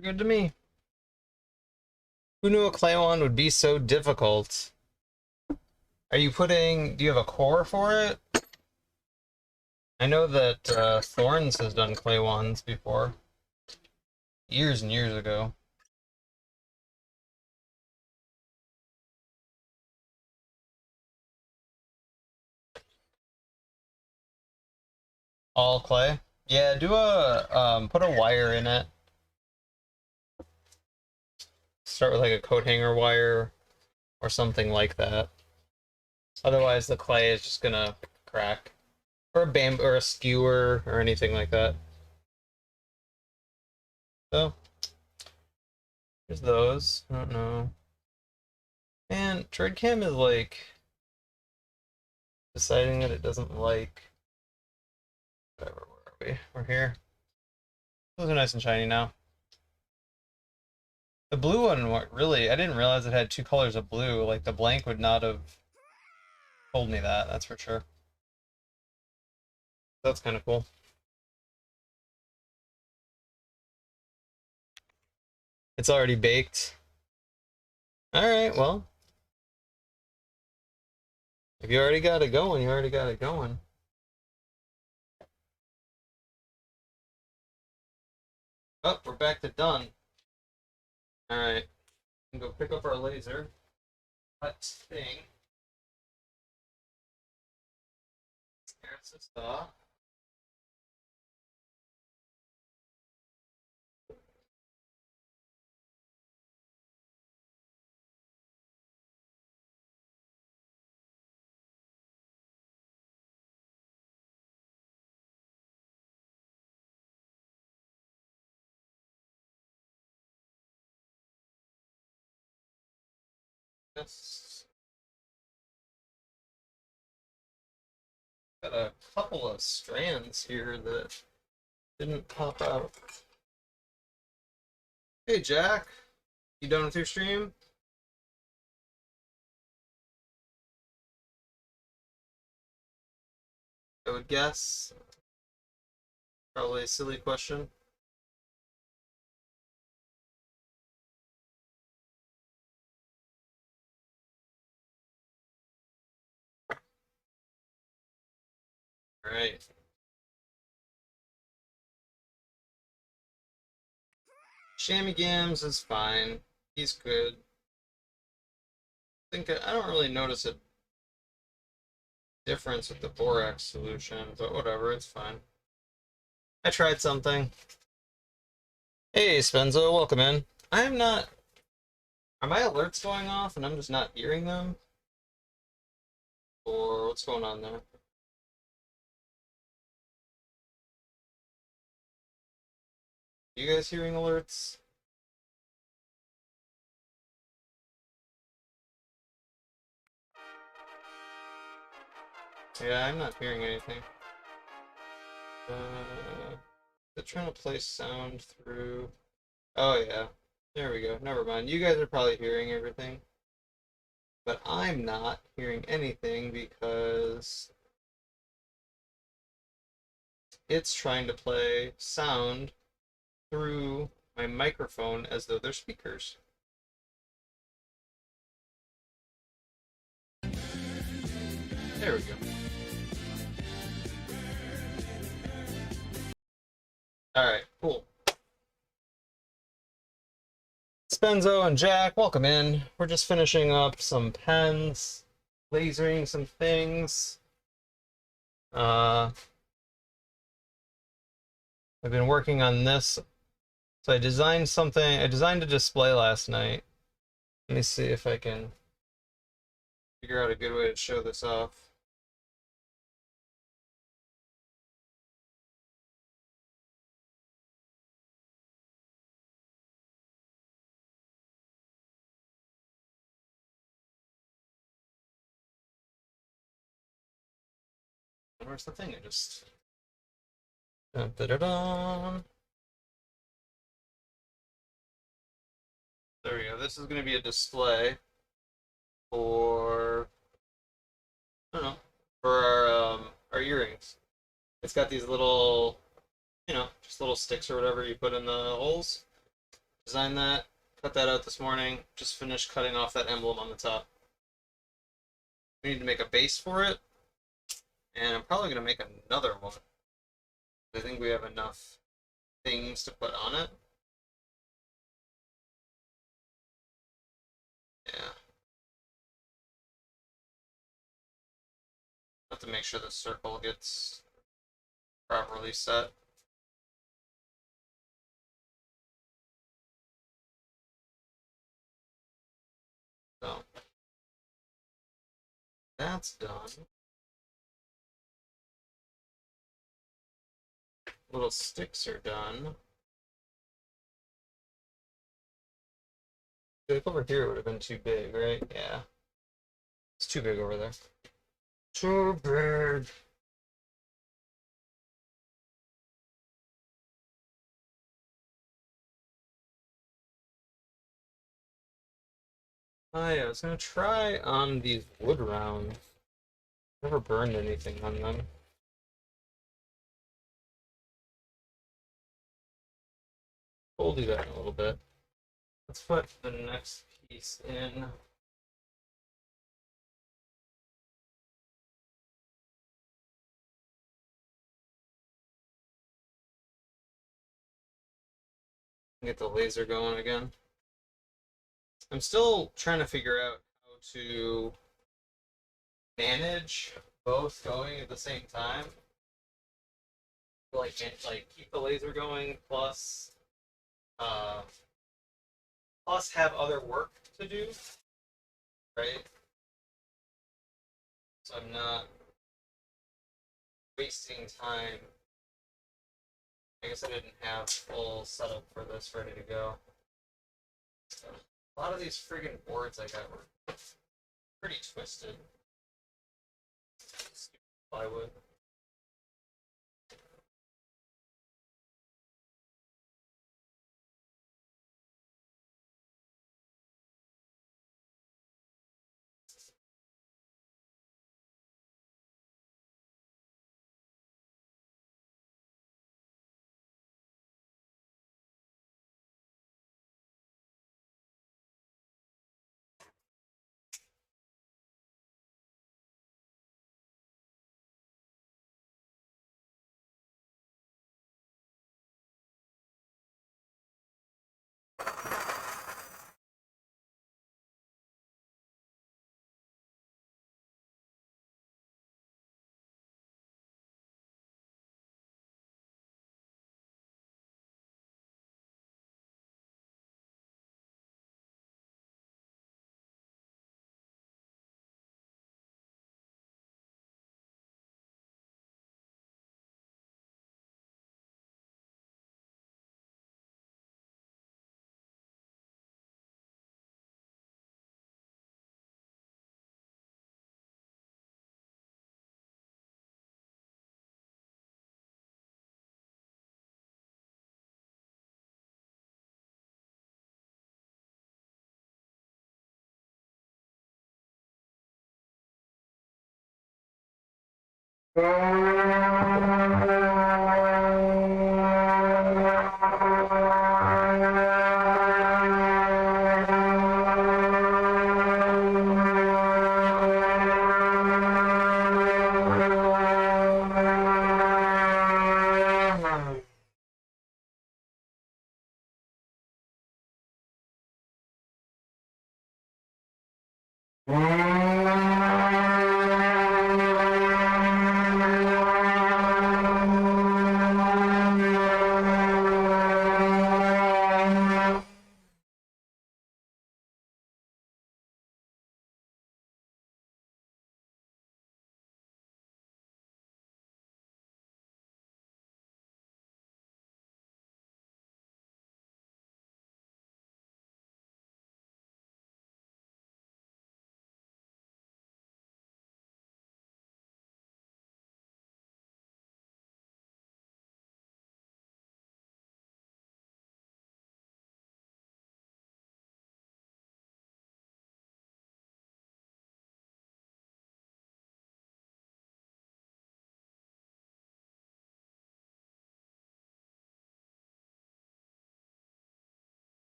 Good to me. Who knew a clay wand would be so difficult? Do you have a core for it? I know that Thorns has done clay wands before. Years and years ago. All clay? Yeah, put a wire in it. Start with like a coat hanger wire or something like that. Otherwise the clay is just gonna crack. Or a bamboo or a skewer or anything like that. So there's those. I don't know. And Treadcam is like deciding that it doesn't like whatever, where are we? We're here. Those are nice and shiny now. The blue one, really, I didn't realize it had two colors of blue. Like, the blank would not have told me that, that's for sure. That's kind of cool. It's already baked. Alright, well. If you already got it going, you already got it going. Oh, we're back to done. Alright. Go pick up our laser. Cut thing. There's the stuff. Yes. Got a couple of strands here that didn't pop out. Hey Jack, you done with your stream? I would guess. Probably a silly question. Alright. Shammy Gams is fine. He's good. I don't really notice a difference with the borax solution, but whatever, it's fine. I tried something. Hey Spenzo, welcome in. I'm not. Are my alerts going off and I'm just not hearing them? Or what's going on there? You guys hearing alerts? Yeah, I'm not hearing anything. They're trying to play sound through. Oh yeah, there we go. Never mind. You guys are probably hearing everything, but I'm not hearing anything because it's trying to play sound through my microphone as though they're speakers. There we go. Alright, cool. Spenzo and Jack, welcome in. We're just finishing up some pens, lasering some things. I've been working on this. So I designed a display last night. Let me see if I can figure out a good way to show this off. Where's the thing? Dun, dun, dun, dun. There we go. This is going to be a display for, I don't know, for our earrings. It's got these little, just little sticks or whatever you put in the holes. Designed that, cut that out this morning. Just finished cutting off that emblem on the top. We need to make a base for it, and I'm probably going to make another one. I think we have enough things to put on it. Yeah. Have to make sure the circle gets properly set. So that's done. Little sticks are done. Like over here would have been too big, right? Yeah. It's too big over there. Too big. Oh yeah, I was gonna try on these wood rounds. Never burned anything on them. We'll do that in a little bit. Let's put the next piece in. Get the laser going again. I'm still trying to figure out how to manage both going at the same time. Like keep the laser going uh, plus have other work to do, right? So I'm not wasting time. I guess I didn't have full setup for this ready to go. So, a lot of these friggin' boards I got were pretty twisted. Stupid plywood.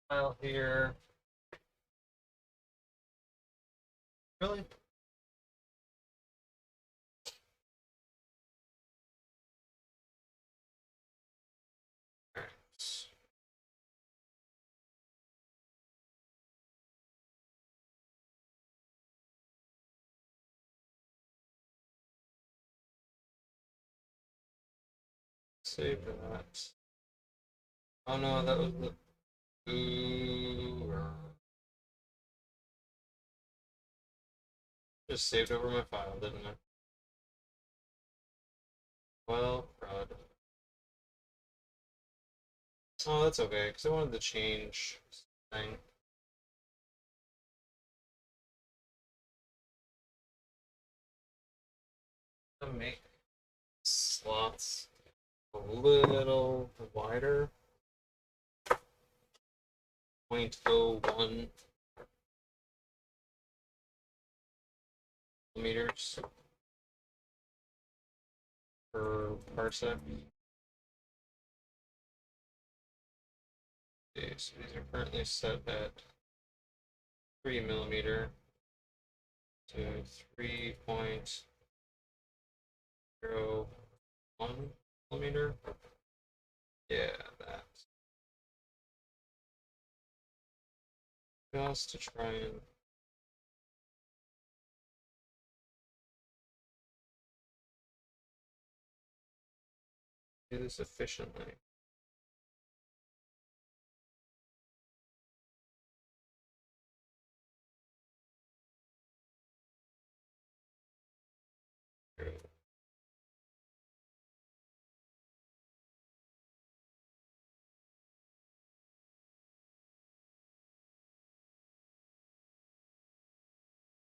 file here. Really? Alright. Save that. Oh no, that was the. Ooh. Just saved over my file, didn't I? Well, crud. Oh, that's okay, because I wanted to change thing. I'm gonna make slots a little wider. 0.01 millimeters per parsec. Okay, so these are currently set at 3 millimeter to 3.01 millimeter. Yeah, that. Just to try and do this efficiently.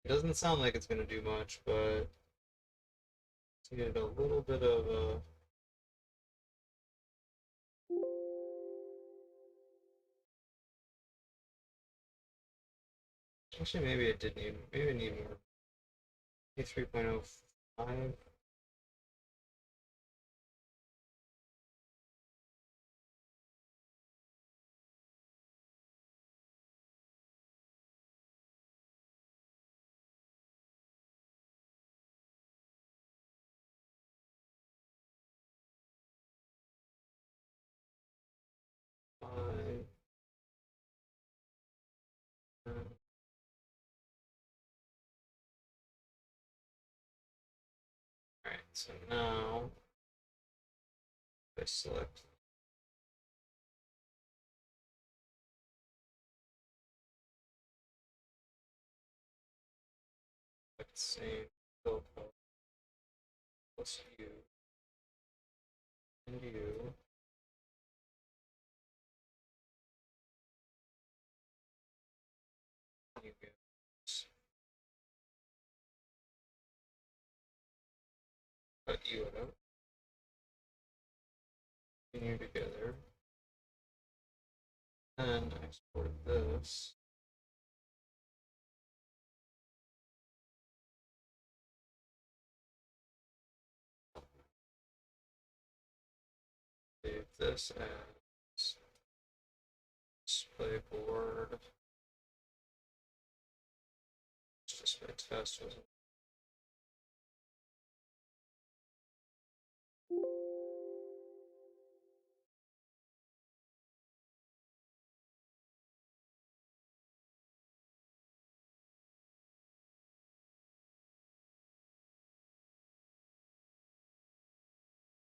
It doesn't sound like it's going to do much, but it's needed a little bit of a. Actually, maybe it did need. Maybe I need more. 3.05. Alright, so now I select the same fill color plus you and you. You guys cut you out. Continue together. And export this. Save this as display board. Display test was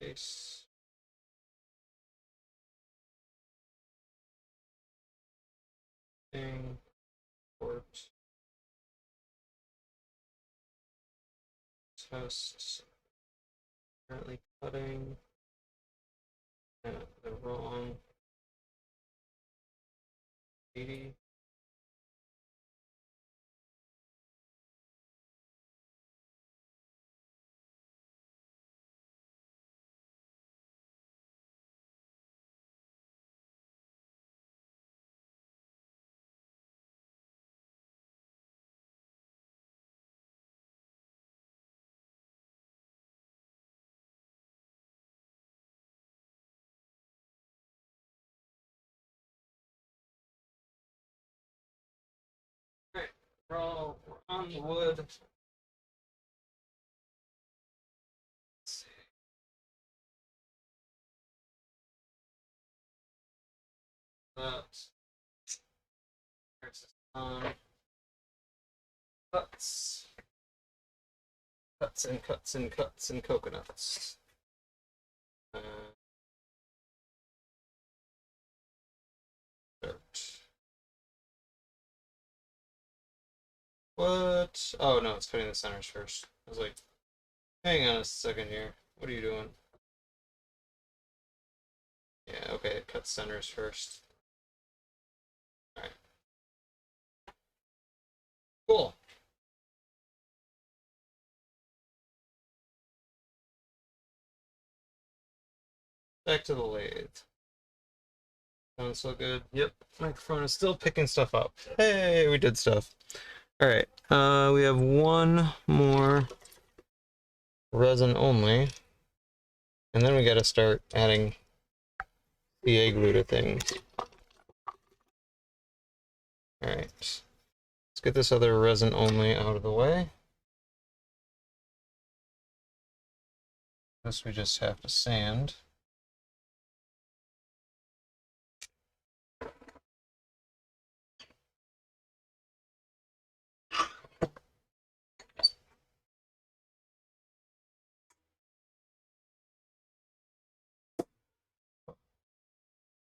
case. Thing. Port. Tests. Currently cutting. The wrong 80. We're on the wood. Let's see. That. There's this cuts. Cuts and cuts and cuts and coconuts. Dirt. What? Oh no, it's cutting the centers first. I was like, hang on a second here. What are you doing? Yeah, okay, it cuts centers first. Alright. Cool. Back to the lathe. Sounds so good. Yep, microphone is still picking stuff up. Hey, we did stuff. Alright, we have one more resin only. And then we gotta start adding CA glue to things. Alright. Let's get this other resin only out of the way. This we just have to sand.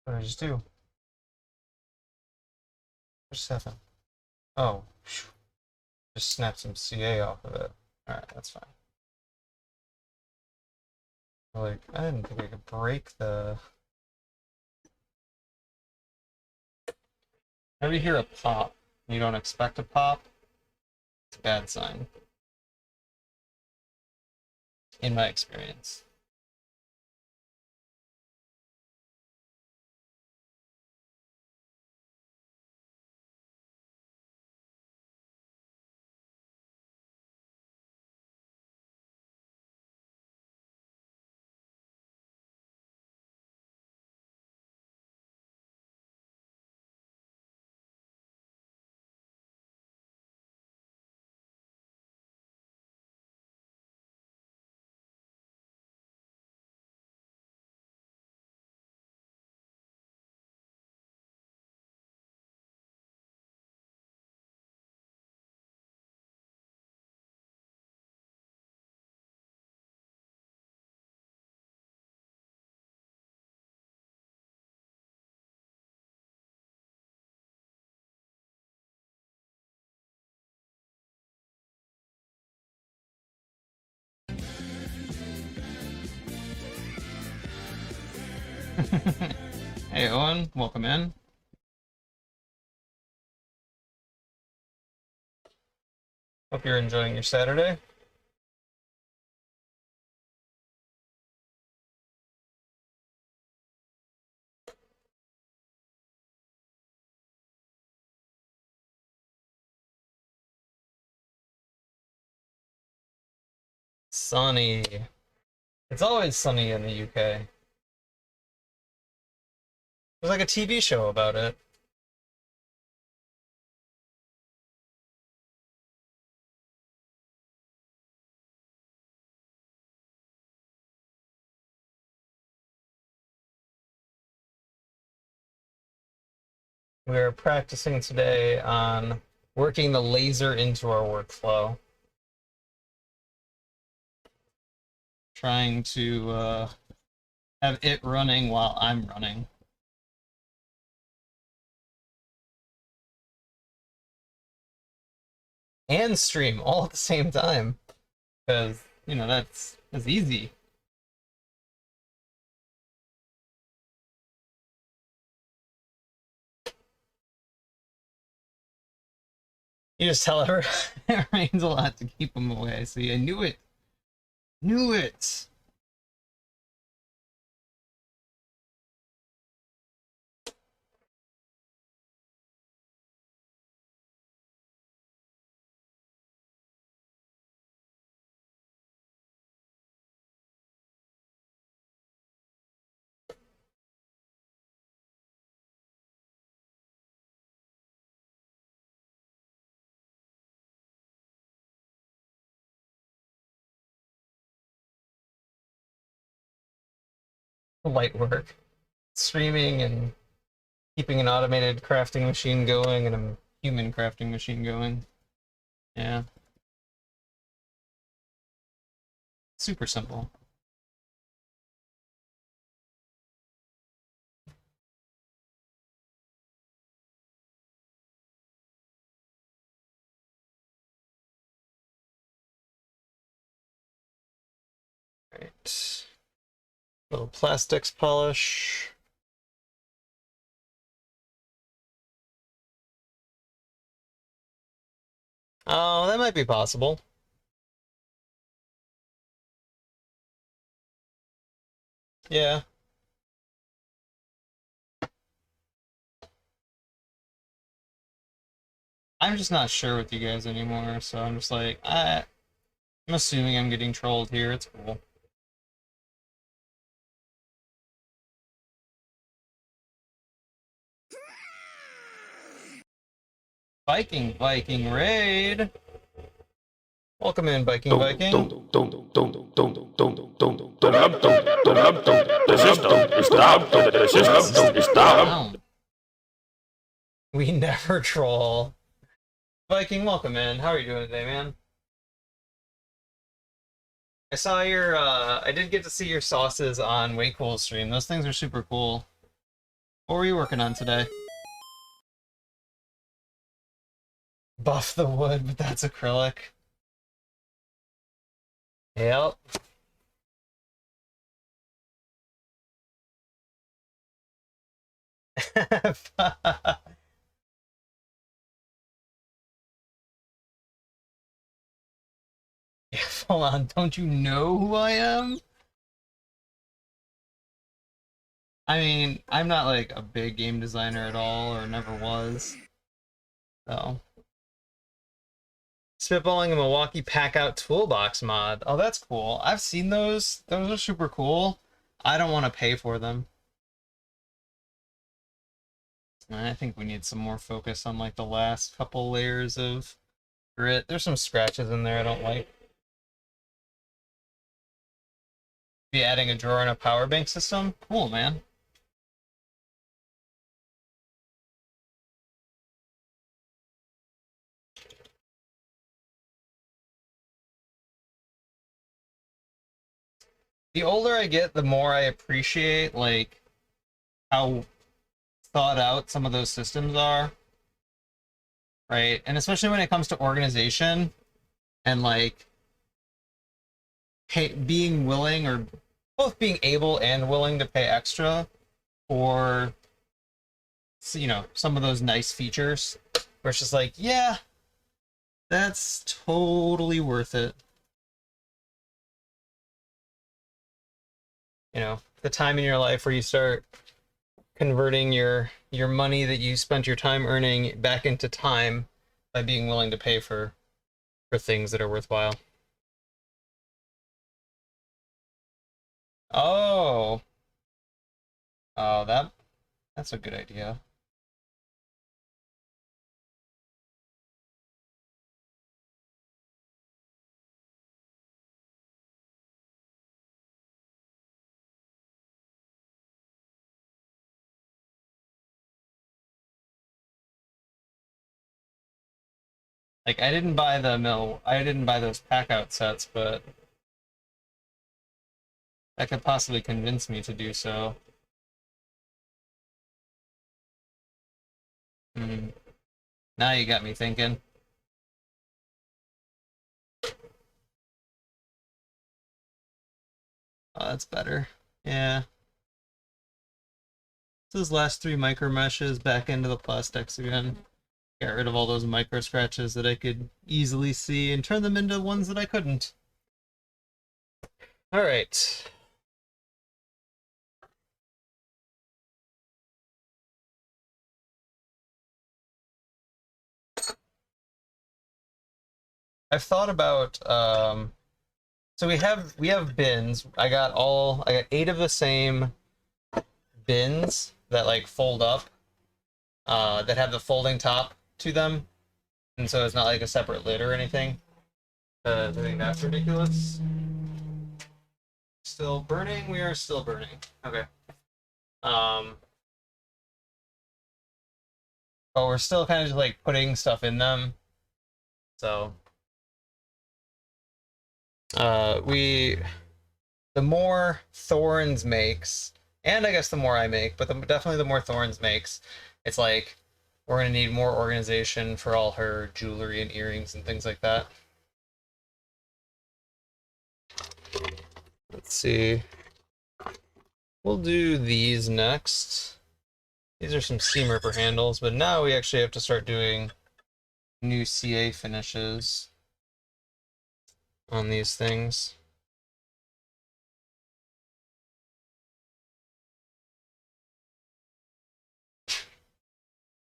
What did I just do? What just happened? Oh, just snapped some CA off of it. Alright, that's fine. Like, I didn't think I could break the... Whenever you hear a pop, and you don't expect a pop, it's a bad sign. In my experience. Hey Owen, welcome in. Hope you're enjoying your Saturday. Sunny. It's always sunny in the UK. There's like a TV show about it. We're practicing today on working the laser into our workflow. Trying to have it running while I'm running. And stream all at the same time. Because, you know, that's easy. You just tell her it rains a lot to keep them away. See, I knew it. Knew it. light work. Streaming and keeping an automated crafting machine going and a human crafting machine going. Yeah. Super simple. Right. Little plastics polish. Oh, that might be possible. Yeah. I'm just not sure with you guys anymore, so I'm just like, I'm assuming I'm getting trolled here. It's cool. Viking raid. Welcome in, Viking. The system is down. The system is down. We never troll. Viking, welcome in. How are you doing today, man? I saw your, I did get to see your sauces on Way Cool stream. Those things are super cool. What were you working on today? Buff the wood, but that's acrylic. Yep. Yeah, hold on, don't you know who I am? I mean, I'm not like a big game designer at all, or never was. So. Spitballing a Milwaukee Pack-Out Toolbox mod. Oh, that's cool. I've seen those. Those are super cool. I don't want to pay for them. I think we need some more focus on like the last couple layers of grit. There's some scratches in there I don't like. Be adding a drawer and a power bank system. Cool, man. The older I get, the more I appreciate like how thought out some of those systems are. Right? And especially when it comes to organization and like being willing, or both being able and willing to pay extra for, you know, some of those nice features where it's just like, yeah, that's totally worth it. You know, the time in your life where you start converting your money that you spent your time earning back into time by being willing to pay for things that are worthwhile. Oh. Oh, that's a good idea. Like I didn't buy those pack out sets, but that could possibly convince me to do so. Hmm. Now you got me thinking. Oh, that's better. Yeah. Those last 3 micro meshes back into the plastics again. Get rid of all those micro scratches that I could easily see and turn them into ones that I couldn't. All right. I've thought about so we have bins. I got 8 of the same bins that like fold up, that have the folding top to them, and so it's not like a separate lid or anything. I think that's ridiculous. Still burning? We are still burning. Okay. Um, but we're still kind of just like putting stuff in them. So, the more Thorns makes, and I guess the more I make, but definitely the more Thorns makes, it's like we're gonna need more organization for all her jewelry and earrings and things like that. Let's see. We'll do these next. These are some seam ripper handles, but now we actually have to start doing new CA finishes on these things.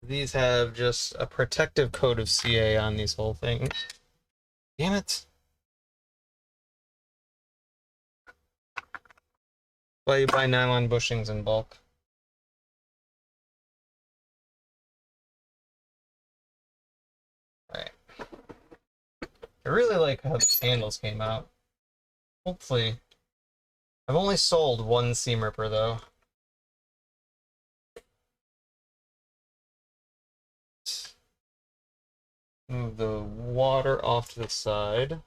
These have just a protective coat of CA on these whole things. Damn it. Why you buy nylon bushings in bulk? Alright. I really like how these handles came out. Hopefully. I've only sold one seam ripper though. Move the water off to the side.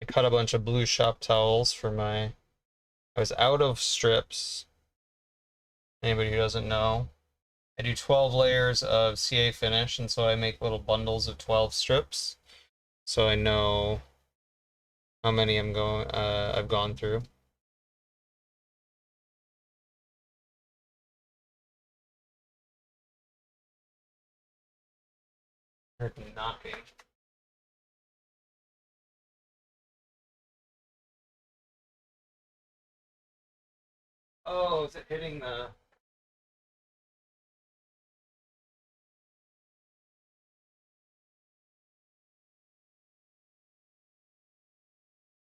I cut a bunch of blue shop towels for my... I was out of strips. Anybody who doesn't know. I do 12 layers of CA finish, and so I make little bundles of 12 strips. So I know how many I've gone through. Heard knocking. Oh, is it hitting the...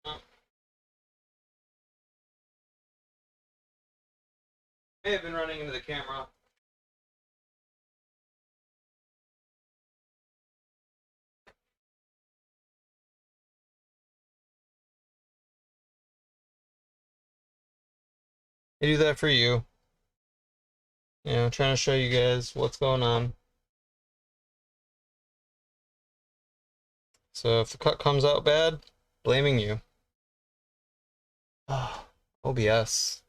Oh, may have been running into the camera. I do that for you. You know, trying to show you guys what's going on. So if the cut comes out bad, blaming you. Oh, OBS.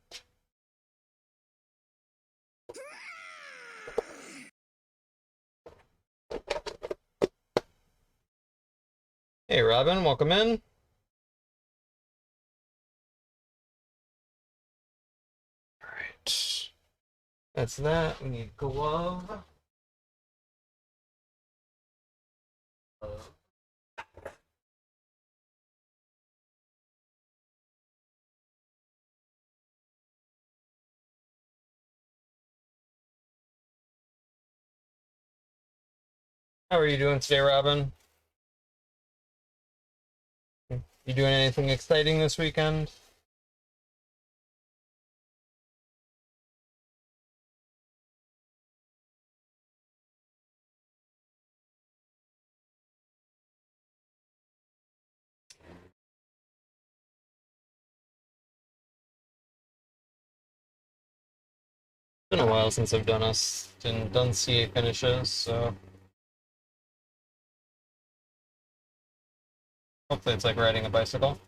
Hey Robin, welcome in. Alright. That's that. We need glove. How are you doing today, Robin? You doing anything exciting this weekend? It's been a while since I've done CA finishes, so hopefully it's like riding a bicycle.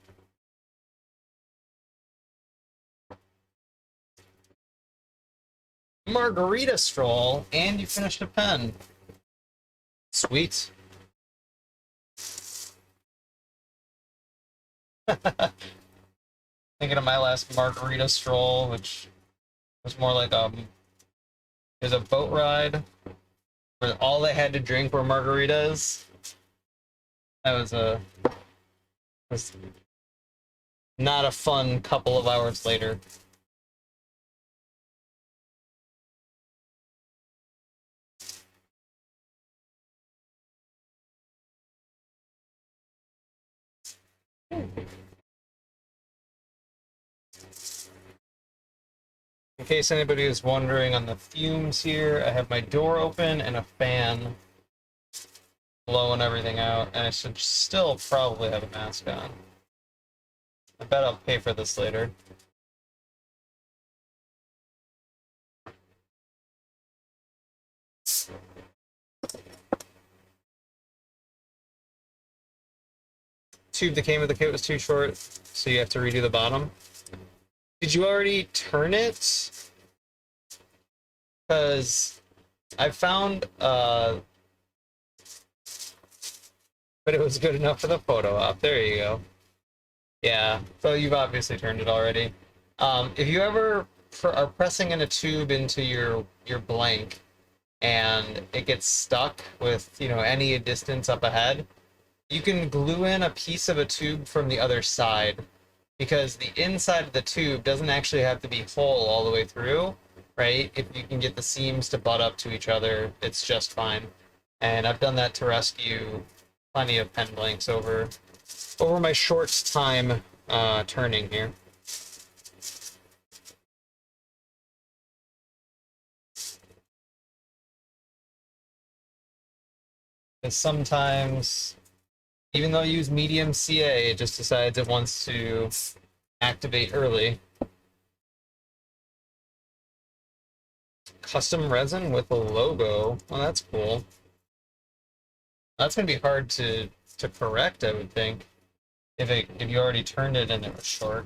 Margarita stroll, and you finished a pen. Sweet. Thinking of my last margarita stroll, which was more like it was a boat ride where all they had to drink were margaritas. That was not a fun couple of hours later. In case anybody is wondering on the fumes here, I have my door open and a fan blowing everything out, and I should still probably have a mask on. I bet I'll pay for this later. Tube that came with the kit was too short, so you have to redo the bottom. Did you already turn it? Because I found, but it was good enough for the photo op. There you go. Yeah, so you've obviously turned it already. If you ever are pressing in a tube into your blank and it gets stuck with, you know, any distance up ahead, you can glue in a piece of a tube from the other side, because the inside of the tube doesn't actually have to be whole all the way through, right? If you can get the seams to butt up to each other, it's just fine. And I've done that to rescue plenty of pen blanks over my short time turning here. Because sometimes, even though I use medium CA, it just decides it wants to activate early. Custom resin with a logo. Well, that's cool. That's gonna be hard to correct, I would think, if you already turned it and it was short.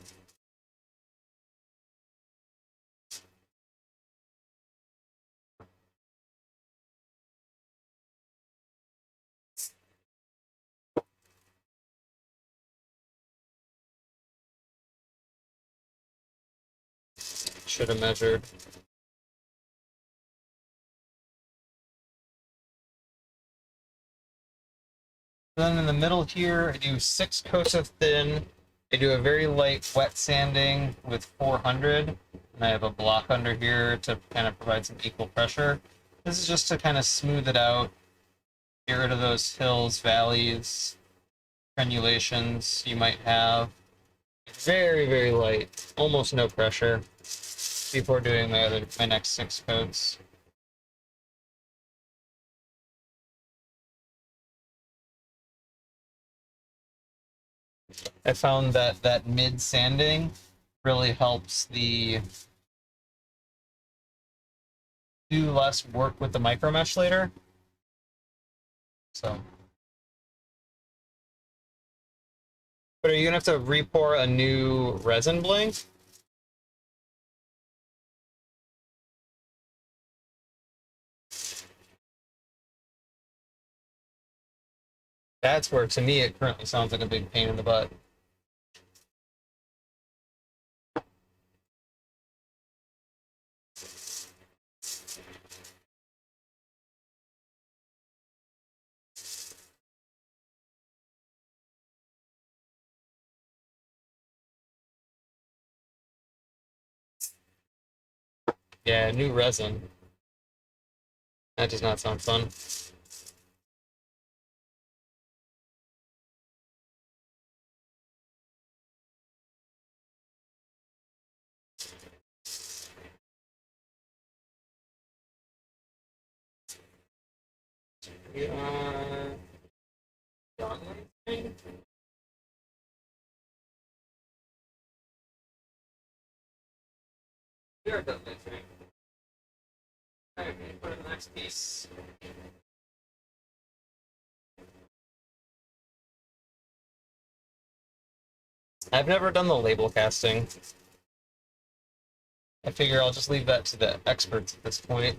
Should have measured. Then in the middle here, I do 6 coats of thin. I do a very light wet sanding with 400, and I have a block under here to kind of provide some equal pressure. This is just to kind of smooth it out, get rid of those hills, valleys, crenulations you might have. Very, very light, almost no pressure before doing my next 6 coats. I found that mid sanding really helps do less work with the micro mesh later. So, but are you gonna have to re-pour a new resin blank? That's where, to me, it currently sounds like a big pain in the butt. Yeah, new resin. That does not sound fun. We are done, I think. We are done, I think. Alright, put in the next piece. I've never done the label casting. I figure I'll just leave that to the experts at this point.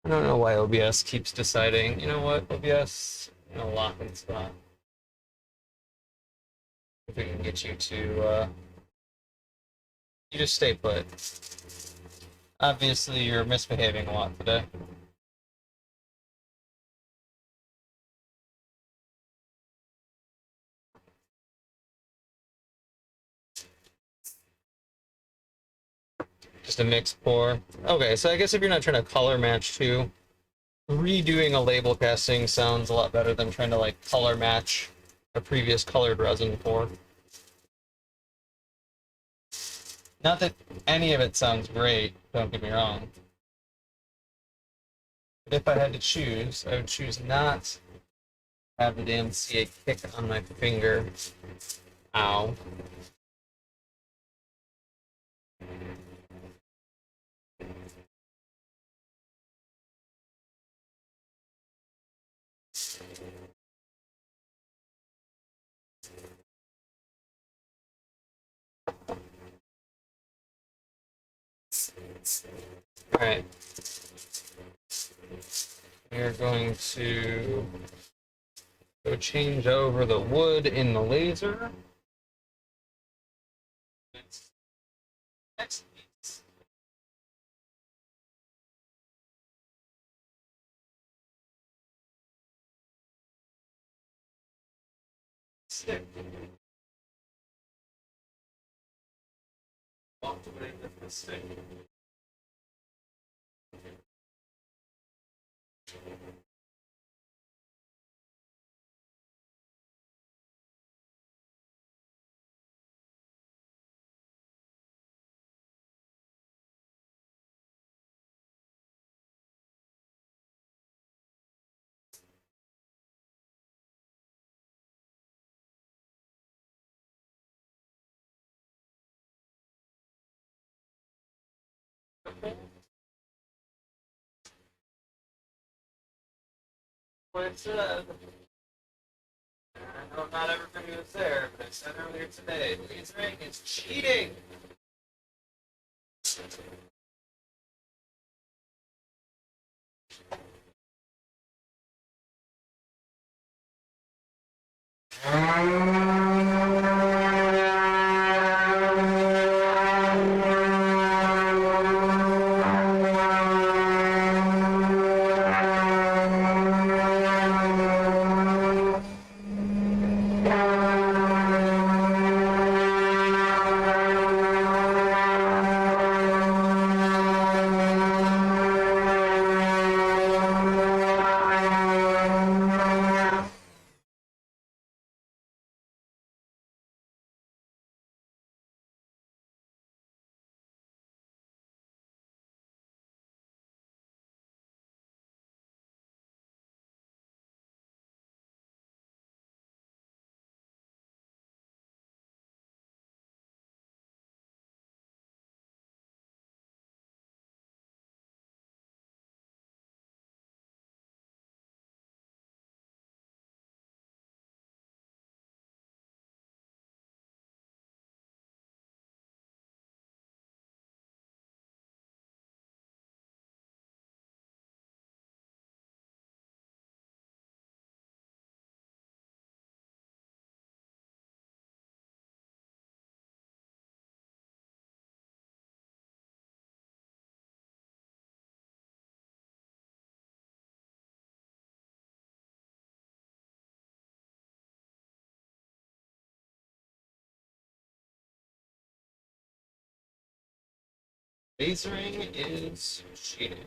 I don't know why OBS keeps deciding, you know what, OBS, lock in spot. If we can get you to, you just stay put. Obviously, you're misbehaving a lot today. Just a mix pour. Okay, so I guess if you're not trying to color match too, redoing a label casting sounds a lot better than trying to like color match a previous colored resin pour. Not that any of it sounds great, don't get me wrong. But if I had to choose, I would choose not to have the damn CA kick on my finger. Ow. Alright. We're going to go change over the wood in the laser. Next piece. Stick. Walked away with the stick. What it said. I know not everybody was there, but I said earlier today, lasering is cheating! Lasering is cheating.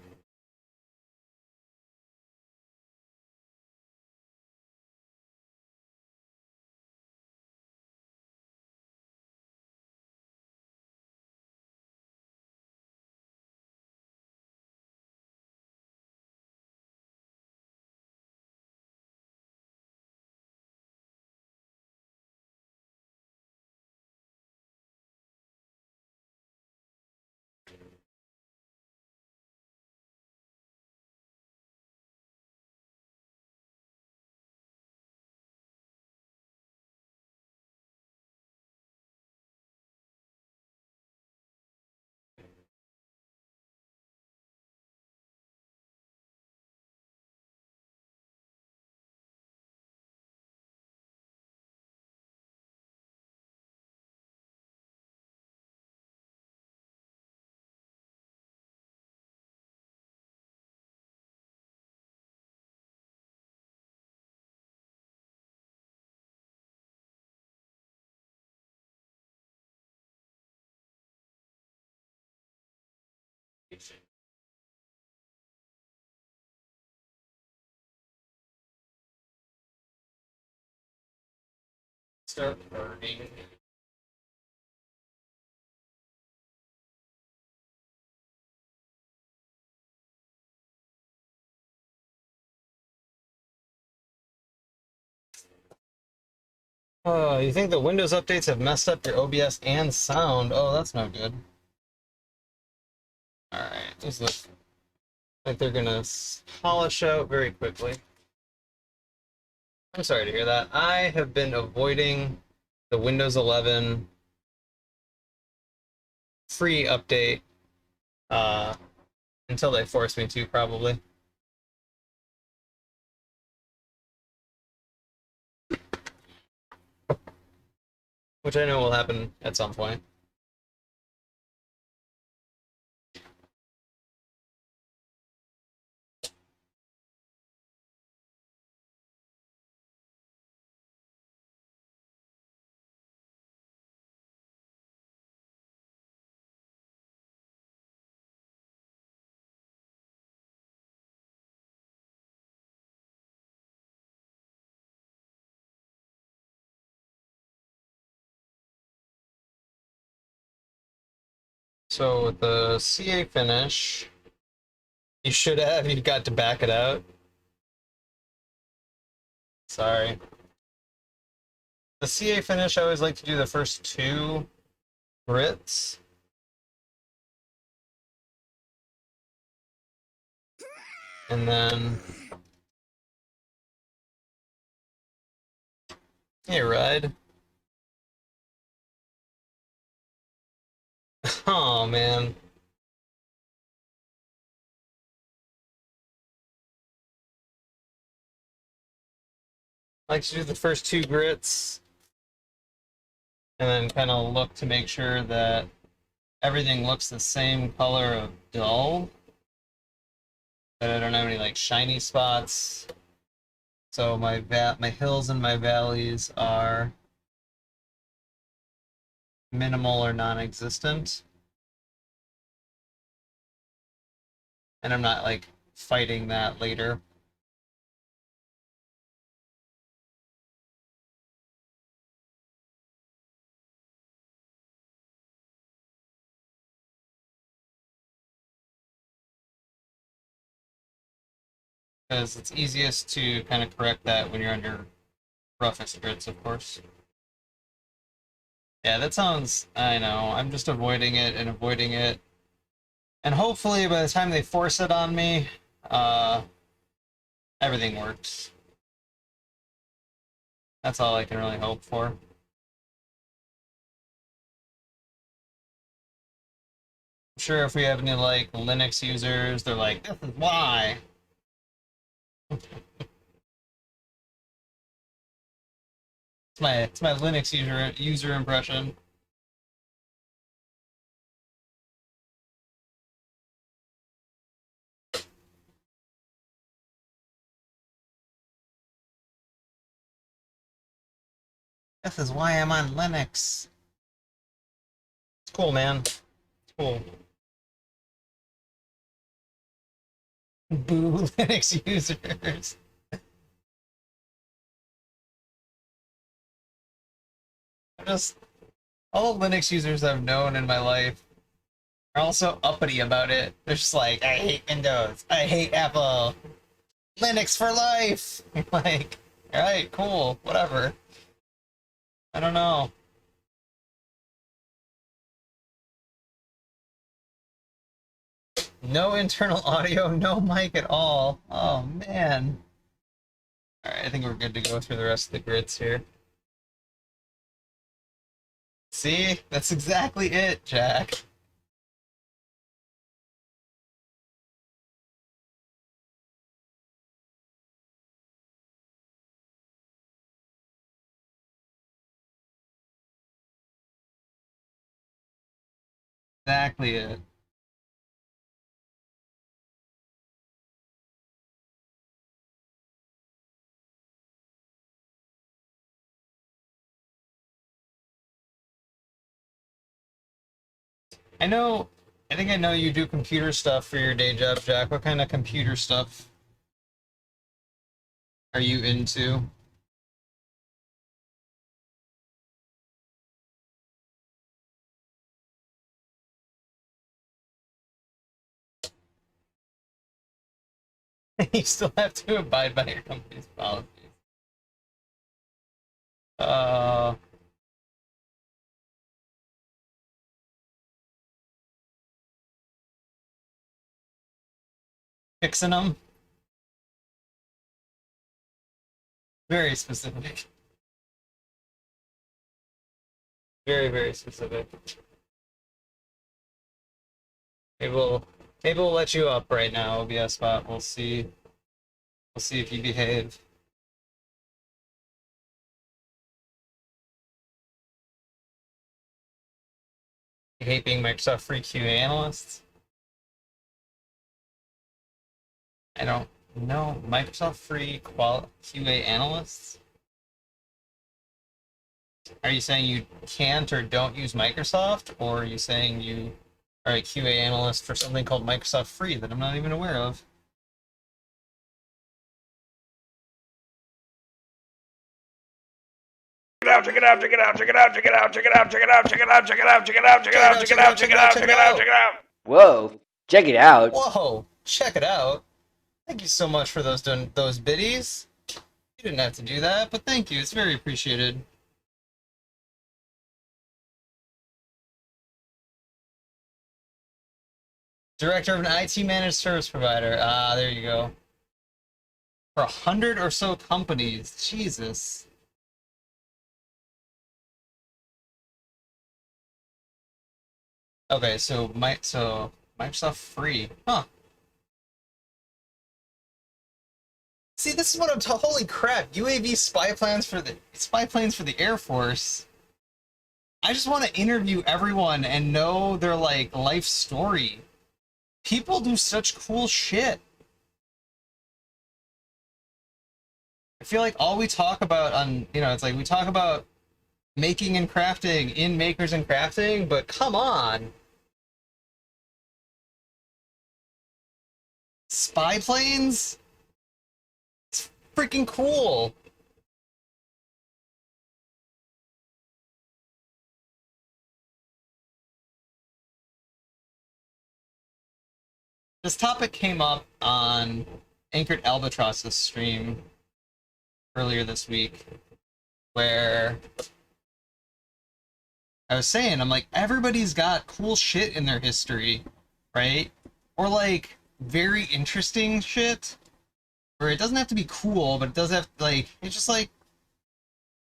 Start burning. Oh, you think the Windows updates have messed up your OBS and sound? Oh, that's no good. Alright, these look like they're gonna polish out very quickly. I'm sorry to hear that. I have been avoiding the Windows 11 free update uh, until they force me to, probably. Which I know will happen at some point. So with the CA finish, you got to back it out. Sorry. The CA finish, I always like to do the first two grits. And then... Hey, Ride. Oh, man. I like to do the first two grits, and then kind of look to make sure that everything looks the same color of dull. That I don't have any, like, shiny spots. So my hills and my valleys are minimal or non-existent. And I'm not, like, fighting that later. Because it's easiest to kind of correct that when you're under roughest grits, of course. Yeah, that sounds, I know, I'm just avoiding it and avoiding it. And hopefully by the time they force it on me, everything works. That's all I can really hope for. I'm sure if we have any, like, Linux users, they're like, this is why. It's my Linux user impression. This is why I'm on Linux. It's cool, man. It's cool. Boo Linux users. Just all the Linux users I've known in my life are also uppity about it. They're just like, I hate Windows. I hate Apple. Linux for life. Like, all right, cool, whatever. I don't know. No internal audio, no mic at all. Oh man. All right, I think we're good to go through the rest of the grids here. See, that's exactly it, Jack. Exactly it. I know, I think I know you do computer stuff for your day job, Jack. What kind of computer stuff are you into? You still have to abide by your company's policies. Uh, Fixing them. Very specific. Very, very specific. Maybe we'll let you up right now, OBS spot. We'll see. We'll see if you behave. You hate being Microsoft free QA analysts? I don't know. Microsoft free QA analysts? Are you saying you can't or don't use Microsoft? Or are you saying you are a QA analyst for something called Microsoft free that I'm not even aware of? Check it out, check it out, check it out, check it out, check it out, check it out, check it out, check it out, check it out, check it out, check it out, check it out, check it out, check it out. Whoa, check it out. Whoa, check it out. Thank you so much for those biddies. You didn't have to do that, but thank you. It's very appreciated. Director of an IT managed service provider. Ah, there you go. For 100 or so companies. Jesus. Okay, so Microsoft free. Huh. See, this is what I'm talking. Holy crap! UAV spy planes for the Air Force. I just want to interview everyone and know their like life story. People do such cool shit. I feel like all we talk about on, it's like we talk about making and crafting in Makers and Crafting, but come on. Spy planes? It's freaking cool. This topic came up on Anchored Albatross's stream earlier this week, where I was saying, I'm like, everybody's got cool shit in their history, right? Or like very interesting shit, where it doesn't have to be cool, but it does have like, it's just like,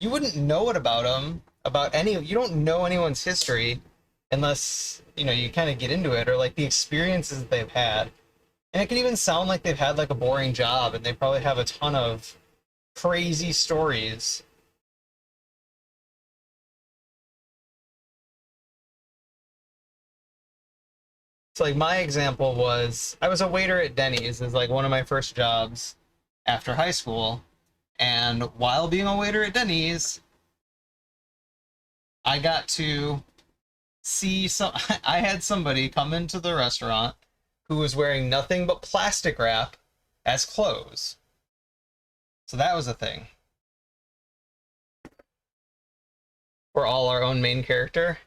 you wouldn't know it about them, you don't know anyone's history unless, you kind of get into it, or like the experiences that they've had. And it can even sound like they've had like a boring job and they probably have a ton of crazy stories. So like my example was I was a waiter at Denny's as like one of my first jobs after high school. And while being a waiter at Denny's, I got to see I had somebody come into the restaurant who was wearing nothing but plastic wrap as clothes. So that was a thing. We're all our own main character.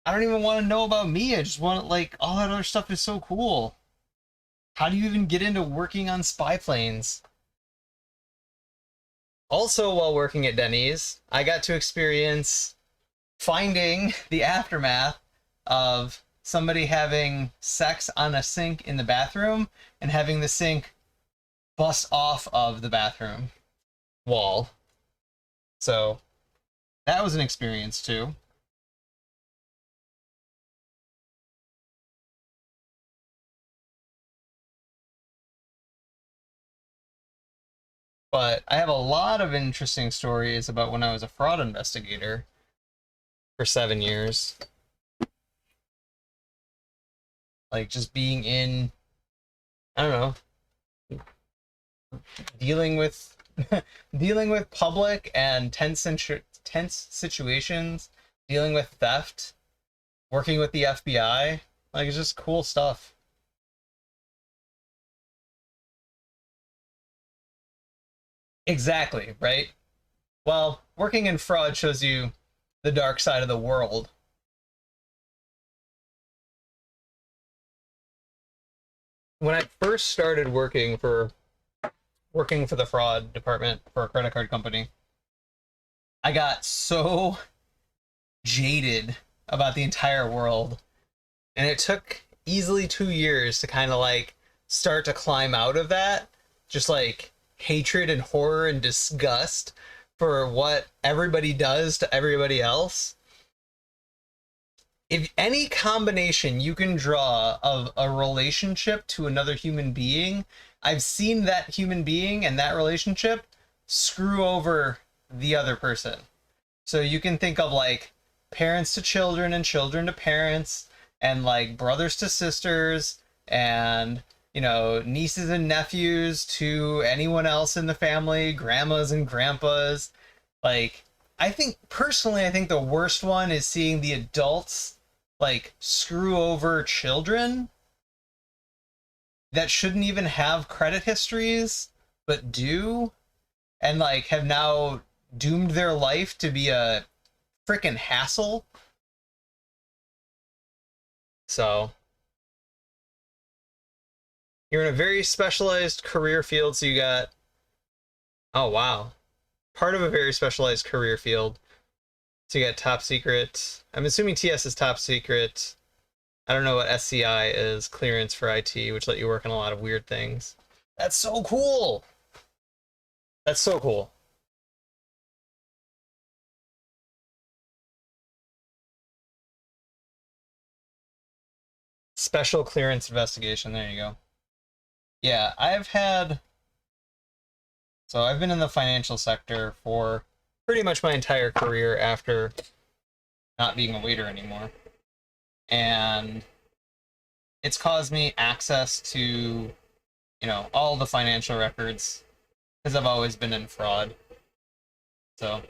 I don't even want to know about me. I just want like all that other stuff is so cool. How do you even get into working on spy planes? Also, while working at Denny's, I got to experience finding the aftermath of somebody having sex on a sink in the bathroom and having the sink bust off of the bathroom wall. So that was an experience too. But I have a lot of interesting stories about when I was a fraud investigator for 7 years. Like just being in, I don't know, dealing with dealing with public and tense situations, dealing with theft, working with the FBI. Like it's just cool stuff. Exactly, right? Well, working in fraud shows you the dark side of the world. When I first started working for working for the fraud department for a credit card company, I got so jaded about the entire world. And it took easily 2 years to kind of like start to climb out of that. Just like hatred and horror and disgust for what everybody does to everybody else. If any combination you can draw of a relationship to another human being, I've seen that human being and that relationship screw over the other person. So you can think of like parents to children and children to parents and like brothers to sisters and nieces and nephews to anyone else in the family, grandmas and grandpas. Like I think the worst one is seeing the adults like screw over children that shouldn't even have credit histories but do, and like have now doomed their life to be a freaking hassle. So you're in a very specialized career field, so you got, oh wow, part of a very specialized career field. So you got top secret. I'm assuming TS is top secret. I don't know what SCI is, clearance for IT, which let you work on a lot of weird things. That's so cool. That's so cool. Special clearance investigation. There you go. Yeah, I've been in the financial sector for pretty much my entire career after not being a waiter anymore. And it's caused me access to, all the financial records because I've always been in fraud. So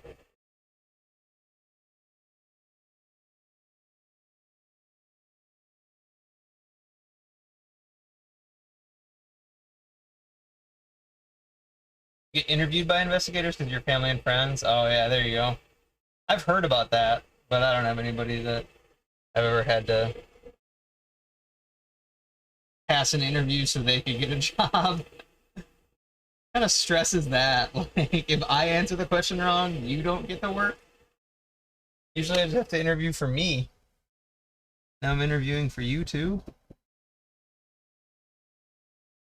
get interviewed by investigators with your family and friends. Oh yeah, there you go. I've heard about that, but I don't have anybody that I've ever had to pass an interview so they could get a job. Kind of stresses that. Like, if I answer the question wrong, you don't get the work. Usually I just have to interview for me. Now I'm interviewing for you too.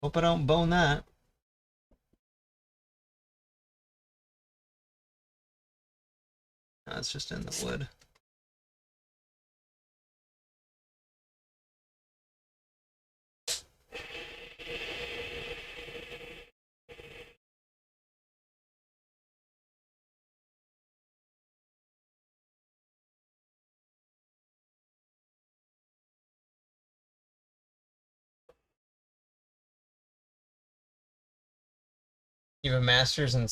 Hope I don't bone that. No, it's just in the wood. You have a master's in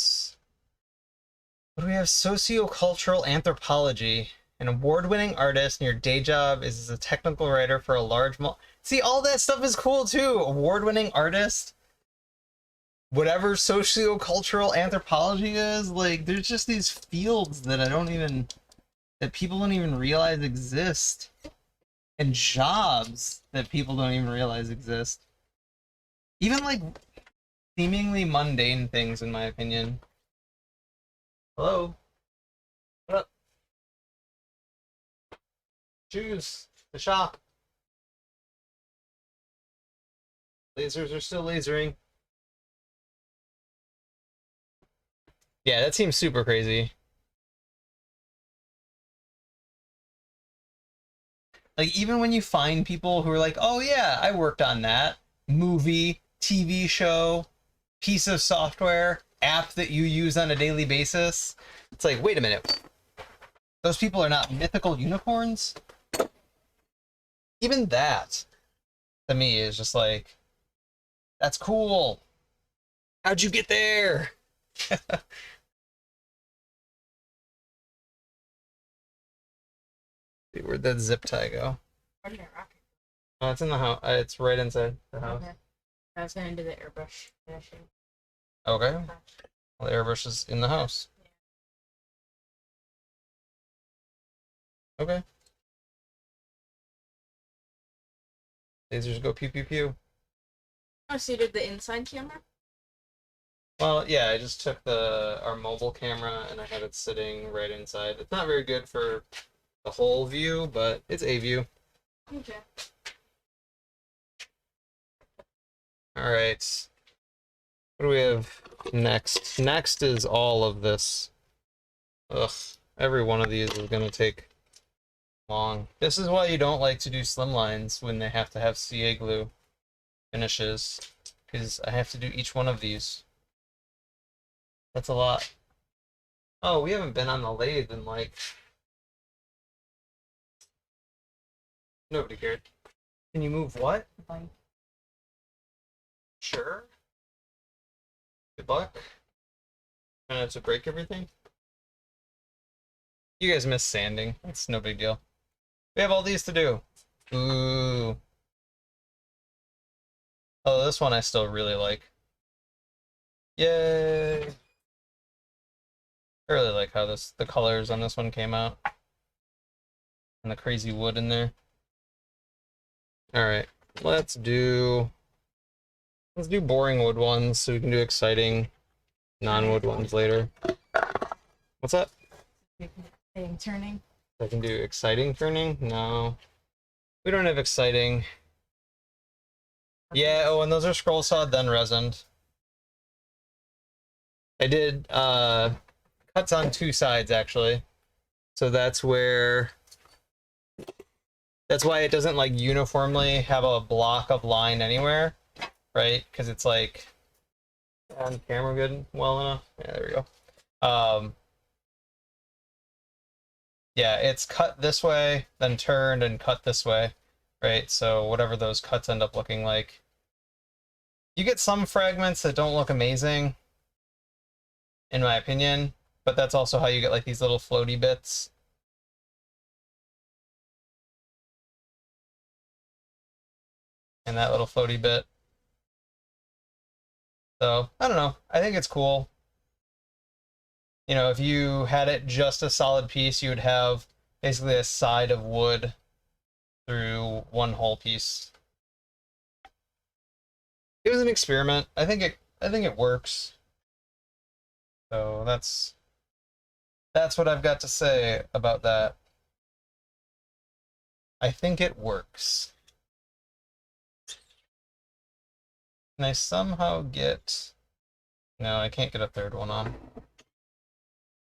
what do we have? Sociocultural anthropology. An award-winning artist, and your day job is as a technical writer for a large See, all that stuff is cool too. Award-winning artist. Whatever sociocultural anthropology is, like, there's just these fields that that people don't even realize exist. And jobs that people don't even realize exist. Even like seemingly mundane things, in my opinion. Hello? What up? Choose the shop. Lasers are still lasering. Yeah, that seems super crazy. Like, even when you find people who are like, oh yeah, I worked on that movie, TV show, piece of software, app that you use on a daily basis, it's like, wait a minute. Those people are not mythical unicorns? Even that, to me, is just like, that's cool. How'd you get there? Where'd that zip tie go? Where's that rocket? Oh, it's in the house. It's right inside the house. Okay. I was gonna do the airbrush finishing. Okay. Well, the airbrush is in the house. Okay. Lasers go pew pew pew. Oh, so you did the inside camera? Well, yeah, I just took our mobile camera and I have it sitting right inside. It's not very good for the whole view, but it's a view. Okay. All right. What do we have next? Next is all of this. Ugh. Every one of these is gonna take long. This is why you don't like to do slim lines when they have to have CA glue finishes, because I have to do each one of these. That's a lot. Oh, we haven't been on the lathe in like... Nobody cared. Can you move what? Bike. Sure. Good luck. Trying to break everything. You guys miss sanding. It's no big deal. We have all these to do. Ooh. Oh, this one I still really like. Yay! I really like how the colors on this one came out. And the crazy wood in there. Alright, let's do boring wood ones so we can do exciting non-wood ones later. What's up? Exciting turning. I can do exciting turning? No. We don't have exciting. Yeah, oh, and those are scroll sawed, then resined. I did cuts on two sides actually. So that's why it doesn't like uniformly have a block of line anywhere, right? Because it's like on camera good well enough. Yeah, there we go. Yeah, it's cut this way, then turned and cut this way, right? So whatever those cuts end up looking like. You get some fragments that don't look amazing, in my opinion, but that's also how you get like these little floaty bits. And that little floaty bit. So, I don't know. I think it's cool. You know, if you had it just a solid piece, you would have basically a side of wood through one whole piece. It was an experiment. I think it works. So that's what I've got to say about that. I think it works. Can I somehow get... No, I can't get a third one on.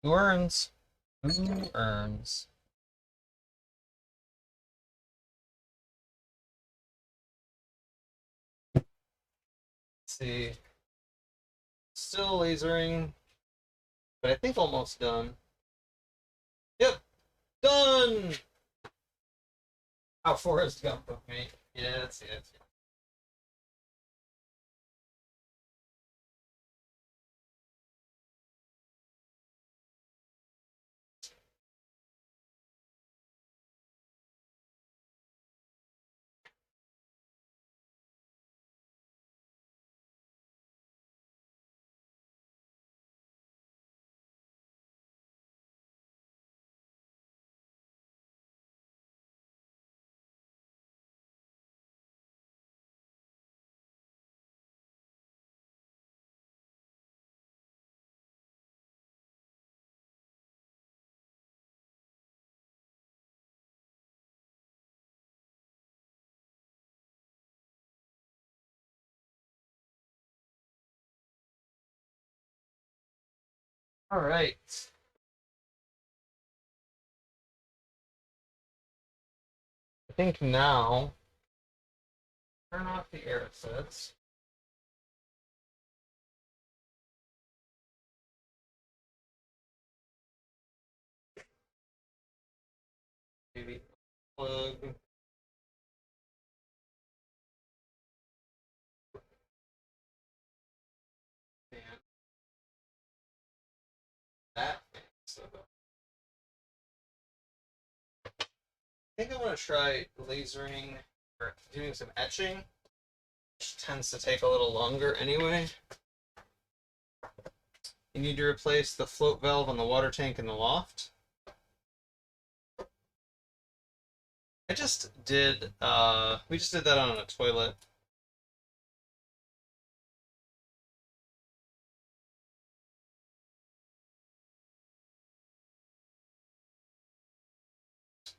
Who earns? Who earns? Let's see. Still lasering, but I think almost done. Yep, done! How Forrest Gump of me. Yeah, that's it. All right. I think now, turn off the air assets. Maybe plug. And that. So I think I'm gonna try lasering or doing some etching, which tends to take a little longer anyway. You need to replace the float valve on the water tank in the loft. I just did, we just did that on a toilet.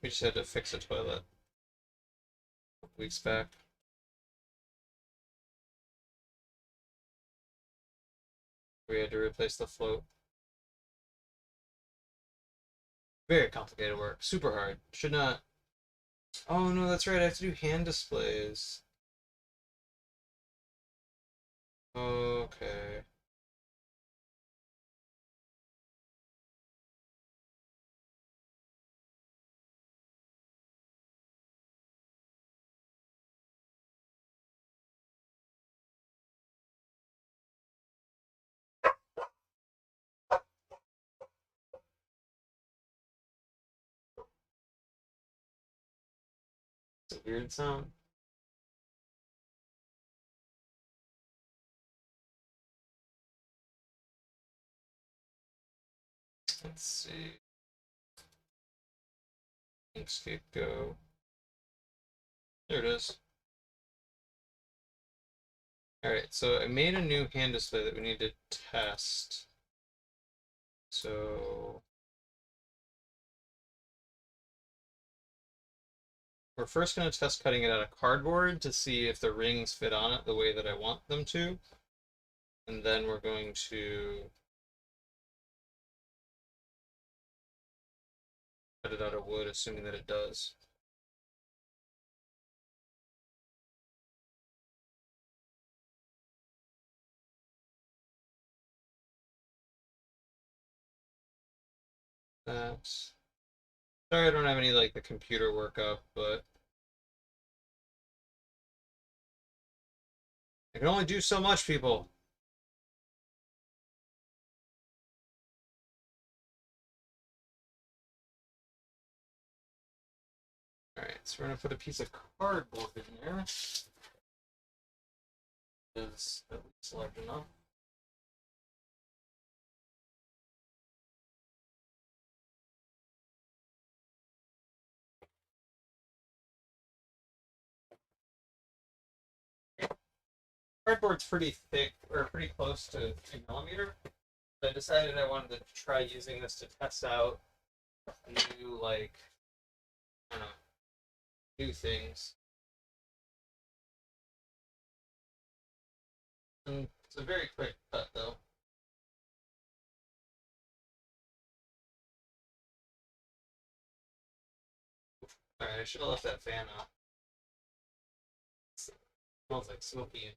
We just had to fix a toilet a couple weeks back. We had to replace the float. Very complicated work. Super hard. Should not. Oh no, that's right. I have to do hand displays. Okay. It's a weird sound. Let's see. Inkscape Go. There it is. Alright, so I made a new hand display that we need to test. So we're first going to test cutting it out of cardboard to see if the rings fit on it the way that I want them to. And then we're going to cut it out of wood, assuming that it does. That. Sorry I don't have any like the computer work up, but I can only do so much, people. Alright, so we're gonna put a piece of cardboard in there. Is at least large enough. Cardboard's pretty thick, or pretty close to 3mm. So I decided I wanted to try using this to test out new, like, I don't know, new things. And it's a very quick cut, though. Alright, I should have left that fan on. It smells like smoky.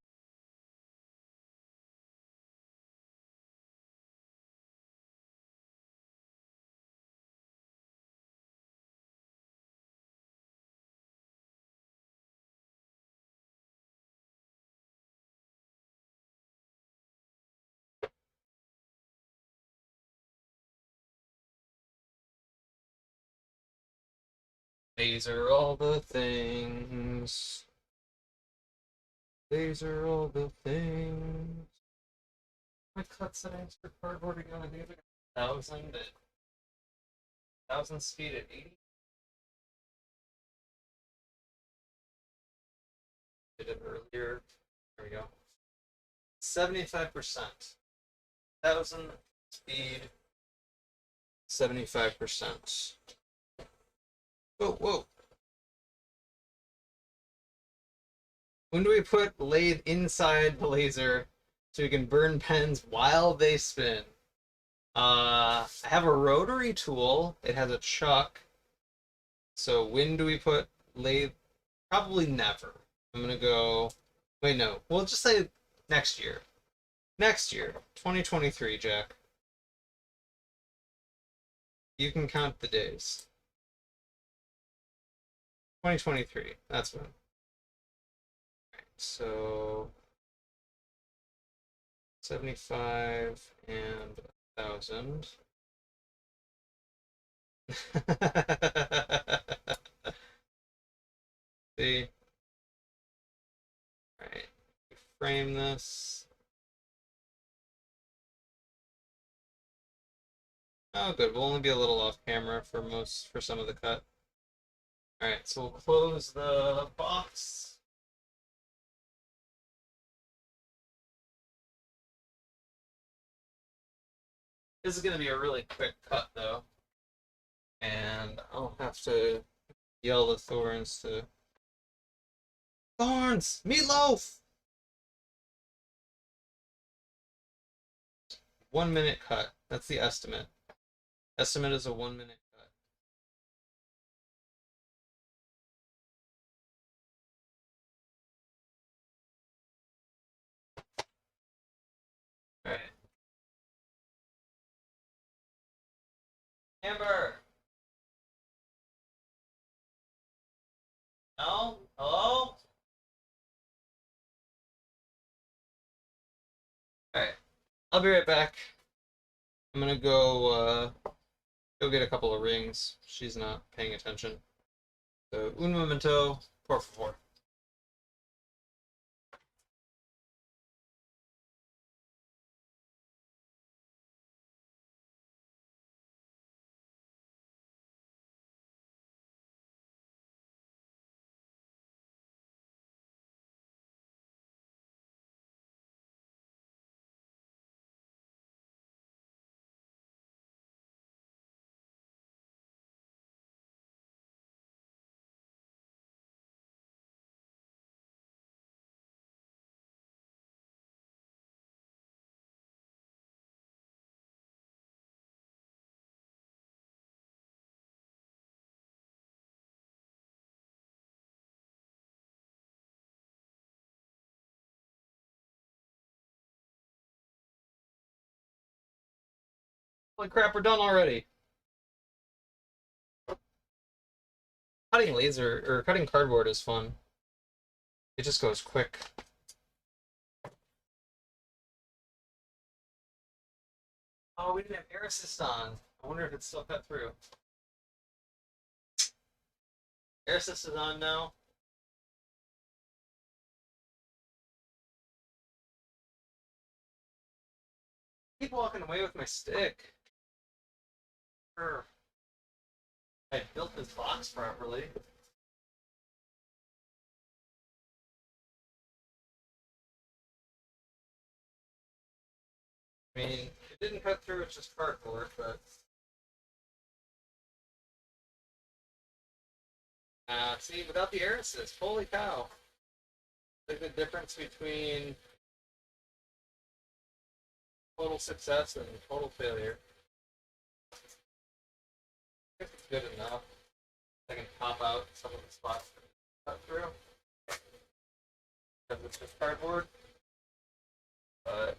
These are all the things. These are all the things. My cut settings for cardboard again. I think it's like 1,000 speed at 80. Did it earlier. There we go. 75%. 1,000 speed. 75%. Whoa, whoa. When do we put lathe inside the laser so we can burn pens while they spin? I have a rotary tool. It has a chuck. So when do we put lathe? Probably never. I'm gonna go. Wait, no. We'll just say next year. Next year, 2023, Jack. You can count the days. 2023. That's when. So 75 and 1,000. See? Alright. Frame this. Oh good, we'll only be a little off camera for some of the cut. Alright, so we'll close the box. This is going to be a really quick cut, though. And I'll have to yell the Thorns to... Thorns! Meatloaf! 1 minute cut. That's the estimate. Estimate is a 1 minute cut. Alright. Amber! No? Hello? Alright. I'll be right back. I'm gonna go get a couple of rings. She's not paying attention. So, un momento, por favor. Holy crap, we're done already. Cutting laser, or cutting cardboard is fun. It just goes quick. Oh, we didn't have air assist on. I wonder if it's still cut through. Air assist is on now. Keep walking away with my stick. Sure. I built this box properly. I mean, it didn't cut through, it's just cardboard, but... see, without the air assist, holy cow. Like the difference between total success and total failure. I guess it's good enough. I can pop out some of the spots that cut through. Because it's just cardboard. But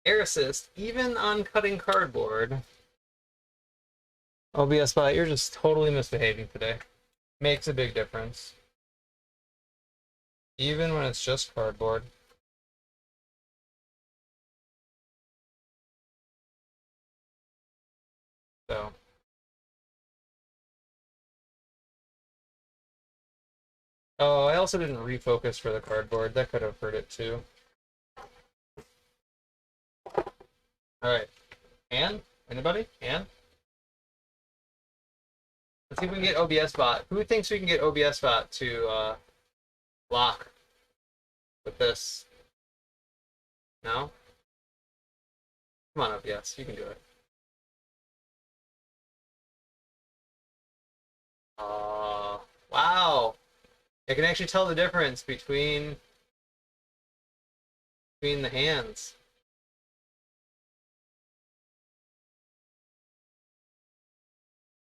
air assist, even on cutting cardboard. OBS bot, you're just totally misbehaving today. Makes a big difference. Even when it's just cardboard. So. Oh, I also didn't refocus for the cardboard. That could have hurt it too. Alright. Ann? Anybody? Ann? Let's see if we can get OBS bot. Who thinks we can get OBS bot to lock with this? No? Come on, OBS. You can do it. Wow. I can actually tell the difference between the hands.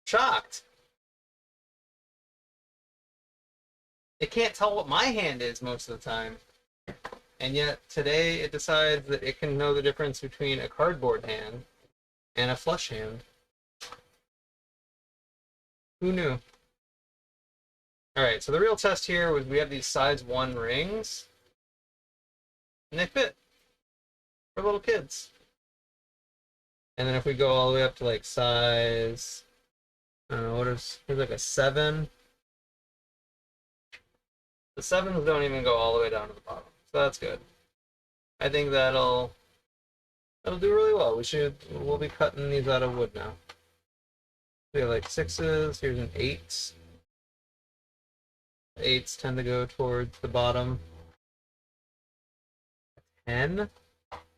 Shocked. It can't tell what my hand is most of the time. And yet today it decides that it can know the difference between a cardboard hand and a flush hand. Who knew? Alright, so the real test here was we have these size 1 rings. And they fit. For little kids. And then if we go all the way up to like size... I don't know, what is... There's like a 7. The 7s don't even go all the way down to the bottom. So that's good. I think that'll do really well. We'll be cutting these out of wood now. We have like 6s, here's an 8. 8s tend to go towards the bottom. 10?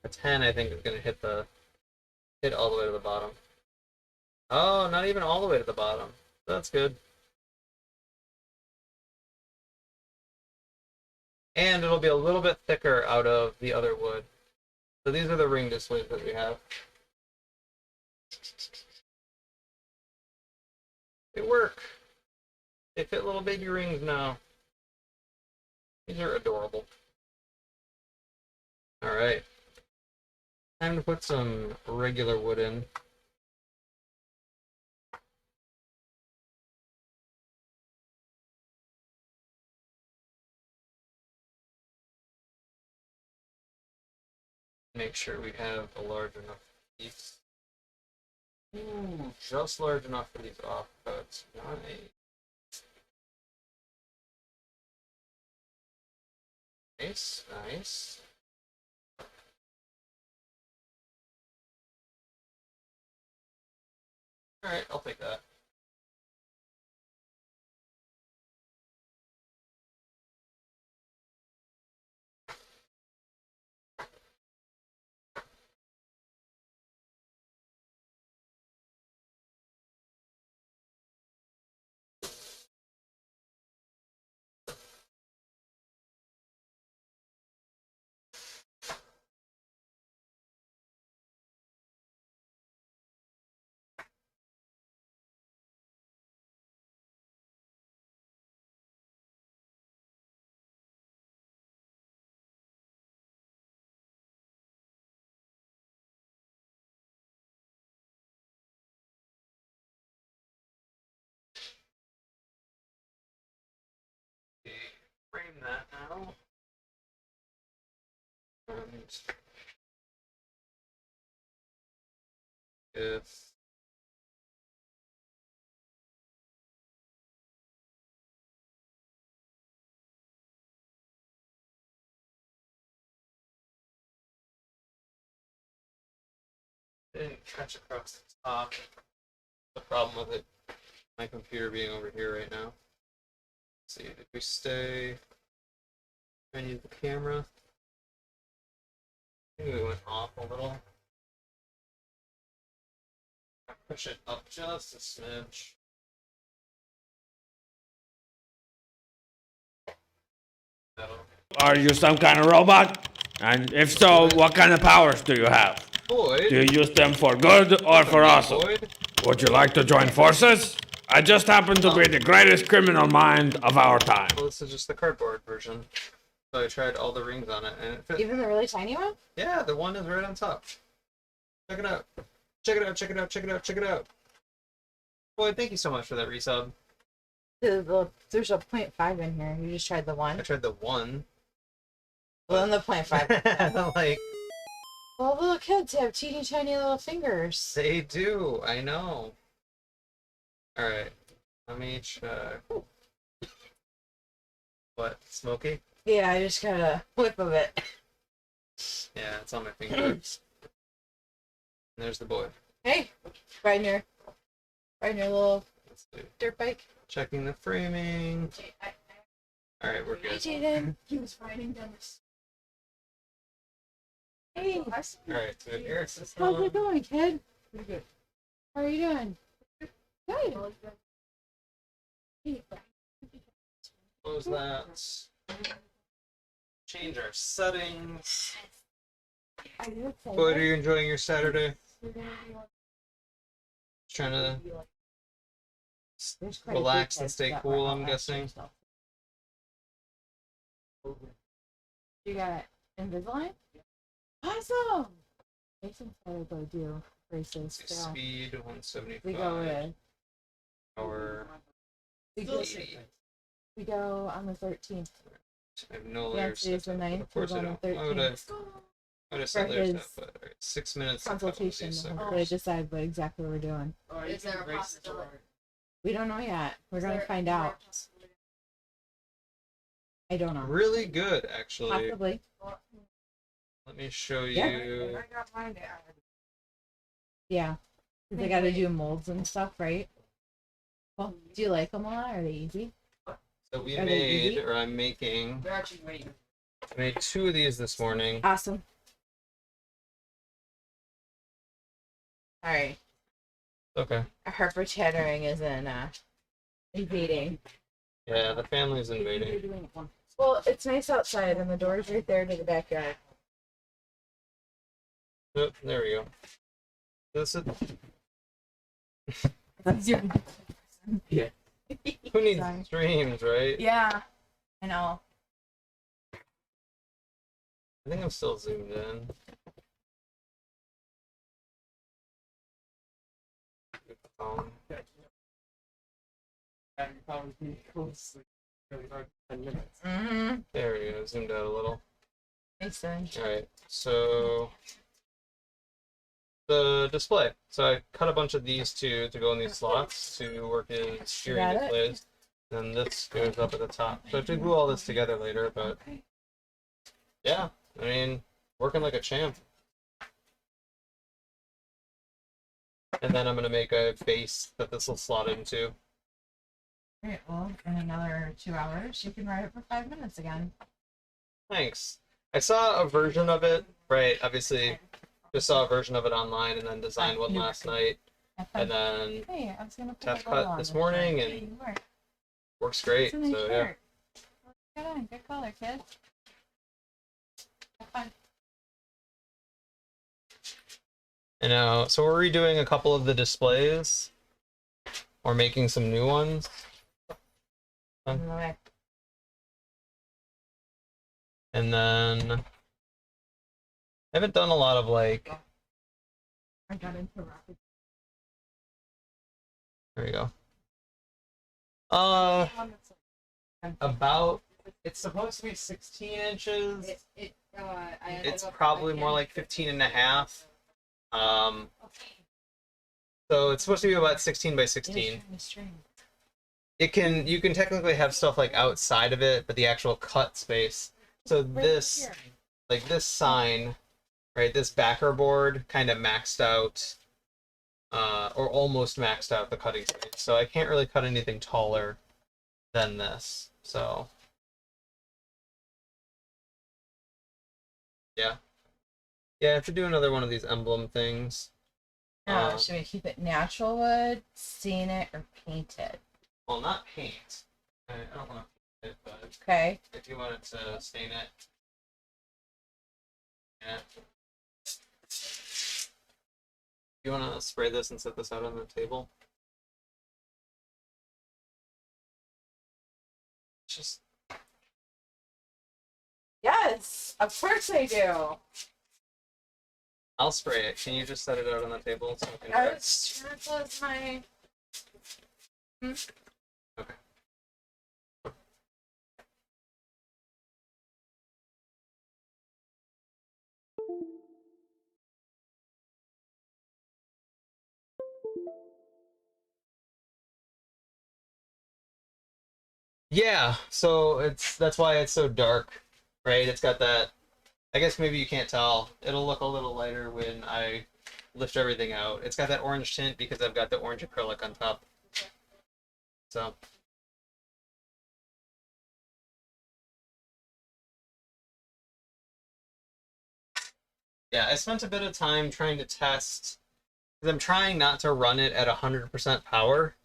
A 10 I think is gonna hit all the way to the bottom. Oh, not even all the way to the bottom. That's good. And it'll be a little bit thicker out of the other wood. So these are the ring displays that we have. They work. They fit little baby rings now. These are adorable. Alright. Time to put some regular wood in. Make sure we have a large enough piece. Ooh, just large enough for these offcuts. Nice. Nice, nice. Alright, I'll take that. Frame that now. And if didn't catch across the top, the problem with it, my computer being over here right now. Let's see, did we stay? I need the camera. Maybe we went off a little. Push it up just a smidge. That'll. Are you some kind of robot? And if so, what kind of powers do you have? Boyd. Do you use them for good or for awesome? Boyd. Would you like to join forces? I just happen to be the greatest criminal mind of our time. Well, this is just the cardboard version. So I tried all the rings on it, and it fits. Even the really tiny one? Yeah, the one is right on top. Check it out. Check it out, check it out, check it out, check it out. Boyd, thank you so much for that resub. There's a 0.5 in here. You just tried the I one. tried the one. Well, then the 0.5. Like, Well, little kids have teeny tiny little fingers. they do, I know. Alright, let me check. What, smoky? Yeah, I just got a whip of it. Yeah, it's on my fingers. And there's the boy. Hey, riding your little Let's see. dirt bike. Checking the framing. Alright, we're Hey, good. Jaden. He was riding down this. Hey, Alright, so we have air how's system. it going, kid? Pretty good. How are you doing? Good. Close that. Change our settings. Boyd, are you enjoying your Saturday? Trying to relax and stay cool, I'm guessing. You got Invisalign? Awesome! Mason said to go do braces. So Speed 175. we go with Power 80. we go on the 13th. I have no Yeah, layers. today's set the up, but 9th. Of course we I go on don't. the Why would I? 13th. Why would I set For layers his up? But alright, 6 minutes. to cut Consultation. these We'll suckers. hopefully decide what exactly we're doing. Is there a possibility? We don't know yet. We're gonna find out. I don't know. Really good, actually. Possibly. Let me show Yeah. you. I got mine out. Yeah. 'Cause they gotta do molds and stuff, right? Well, do you like them a lot? Are they easy? So we Are they made, easy? or I'm making. They're actually waiting. I made 2 of these this morning. Awesome. Alright. Okay. Her for chattering isn't invading. Yeah, the family's invading. Well, it's nice outside, and the door's right there to the backyard. Oh, there we go. This is Yeah. who needs Sorry. streams, right? Yeah, I know. I think I'm still zoomed in. Um, Mm-hmm. there we go. Zoomed out a little. Makes sense. All right. So the display. So I cut a bunch of these to go in these slots to work as steering Got it. displays. Then this goes up at the top. So I have to glue all this together later, but yeah, I mean, working like a champ. And then I'm gonna make a base that this will slot into. Great. Well, in another 2 hours, you can ride it for 5 minutes again. Thanks. I saw a version of it, right? Obviously, just saw a version of it online and then designed one last night. And then Hey, I was gonna put test a bow cut on this this morning shirt. and You were. works great. It's a nice So yeah. shirt. Good on, good color, kid. Have fun. I know. So we're redoing a couple of the displays. Or making some new ones. On the way. And then I haven't done a lot of like, I got into rapid. there we go. About, it's supposed to be 16 inches. It's probably more like 15 and a half. So it's supposed to be about 16 by 16. You can technically have stuff like outside of it, but the actual cut space. So this, like this sign, right, this backer board kind of maxed out, or almost maxed out the cutting space. So I can't really cut anything taller than this. So yeah. Yeah, I have to do another one of these emblem things. Should we keep it natural wood, scenic, or painted? Well, not paint. I don't want to paint it, but Okay. if you wanted to stain it. Yeah. You want to spray this and set this out on the table? Just Yes, of course I do. I'll spray it. Can you just set it out on the table so I can I check? was trying to close my. Okay. Yeah, so that's why it's so dark, right? It's got that, I guess maybe you can't tell. It'll look a little lighter when I lift everything out. It's got that orange tint because I've got the orange acrylic on top. So yeah, I spent a bit of time trying to test, because I'm trying not to run it at 100% power.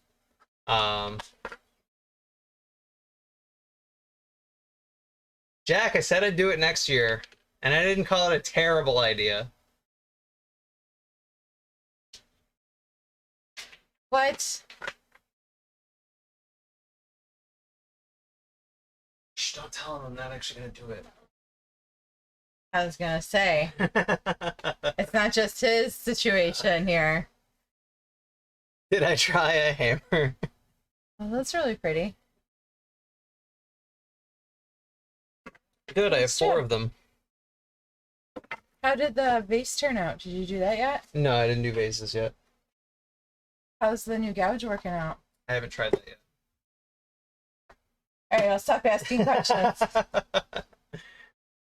Jack, I said I'd do it next year, and I didn't call it a terrible idea. What? Shh, don't tell him I'm not actually gonna do it. I was gonna say, it's not just his situation here. Did I try a hammer? Oh, that's really pretty. Good, I have That's 4 true. of them. How did the vase turn out? Did you do that yet? No, I didn't do vases yet. How's the new gouge working out? I haven't tried that yet. All right, I'll stop asking questions.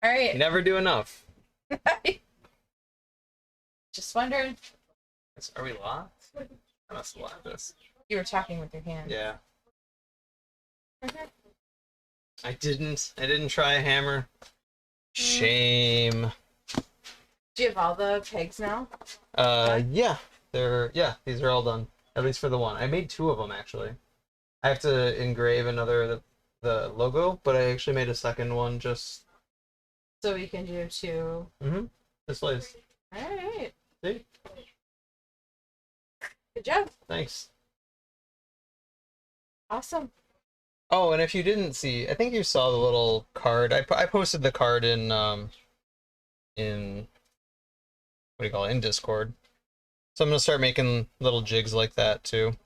All right. Never do enough. Just wondering. Are we locked? I must lock this. You were talking with your hand. Yeah. Okay. I didn't try a hammer. Shame. Do you have all the pegs now? Yeah. These are all done. At least for the one. I made 2 of them actually. I have to engrave the logo, but I actually made a second one just So we can do two. displays. Alright. See? Good job. Thanks. Awesome. Oh, and if you didn't see, I think you saw the little card. I posted the card in what do you call it? In Discord. So I'm gonna start making little jigs like that too.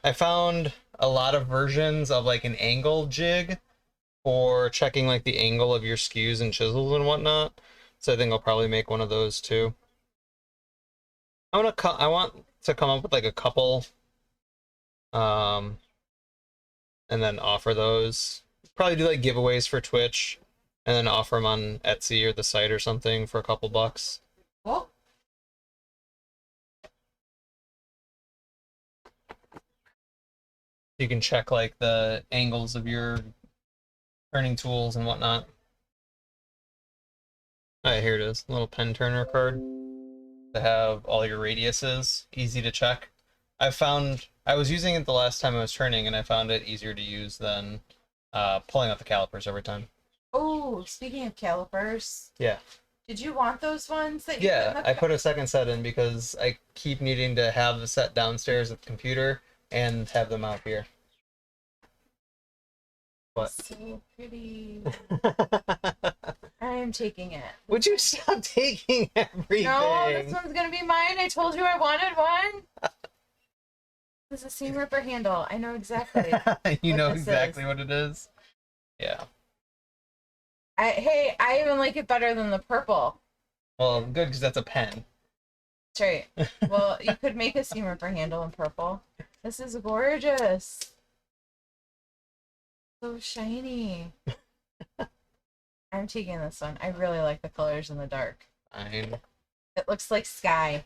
I found a lot of versions of like an angle jig for checking like the angle of your skews and chisels and whatnot. So I think I'll probably make one of those too. I want to come up with like a couple, and then offer those. Probably do like giveaways for Twitch, and then offer them on Etsy or the site or something for a couple bucks. Cool. You can check like the angles of your turning tools and whatnot. Alright, here it is. A little pen turner card to have all your radiuses, easy to check. I was using it the last time I was turning, and I found it easier to use than pulling out the calipers every time. Oh, speaking of calipers. Yeah. Did you want those ones that you Yeah, put in the I put a second set in because I keep needing to have the set downstairs at the computer and have them out here. What? So pretty. I am taking it. Would you stop taking everything? No, this one's gonna be mine. I told you I wanted one. This is a seam ripper handle. I know exactly. You what know this exactly is. what it is? Yeah. Hey, I even like it better than the purple. Well, good, because that's a pen. That's right. Well, you could make a seam ripper handle in purple. This is gorgeous. So shiny. I'm taking this one. I really like the colors in the dark. Fine. It looks like sky.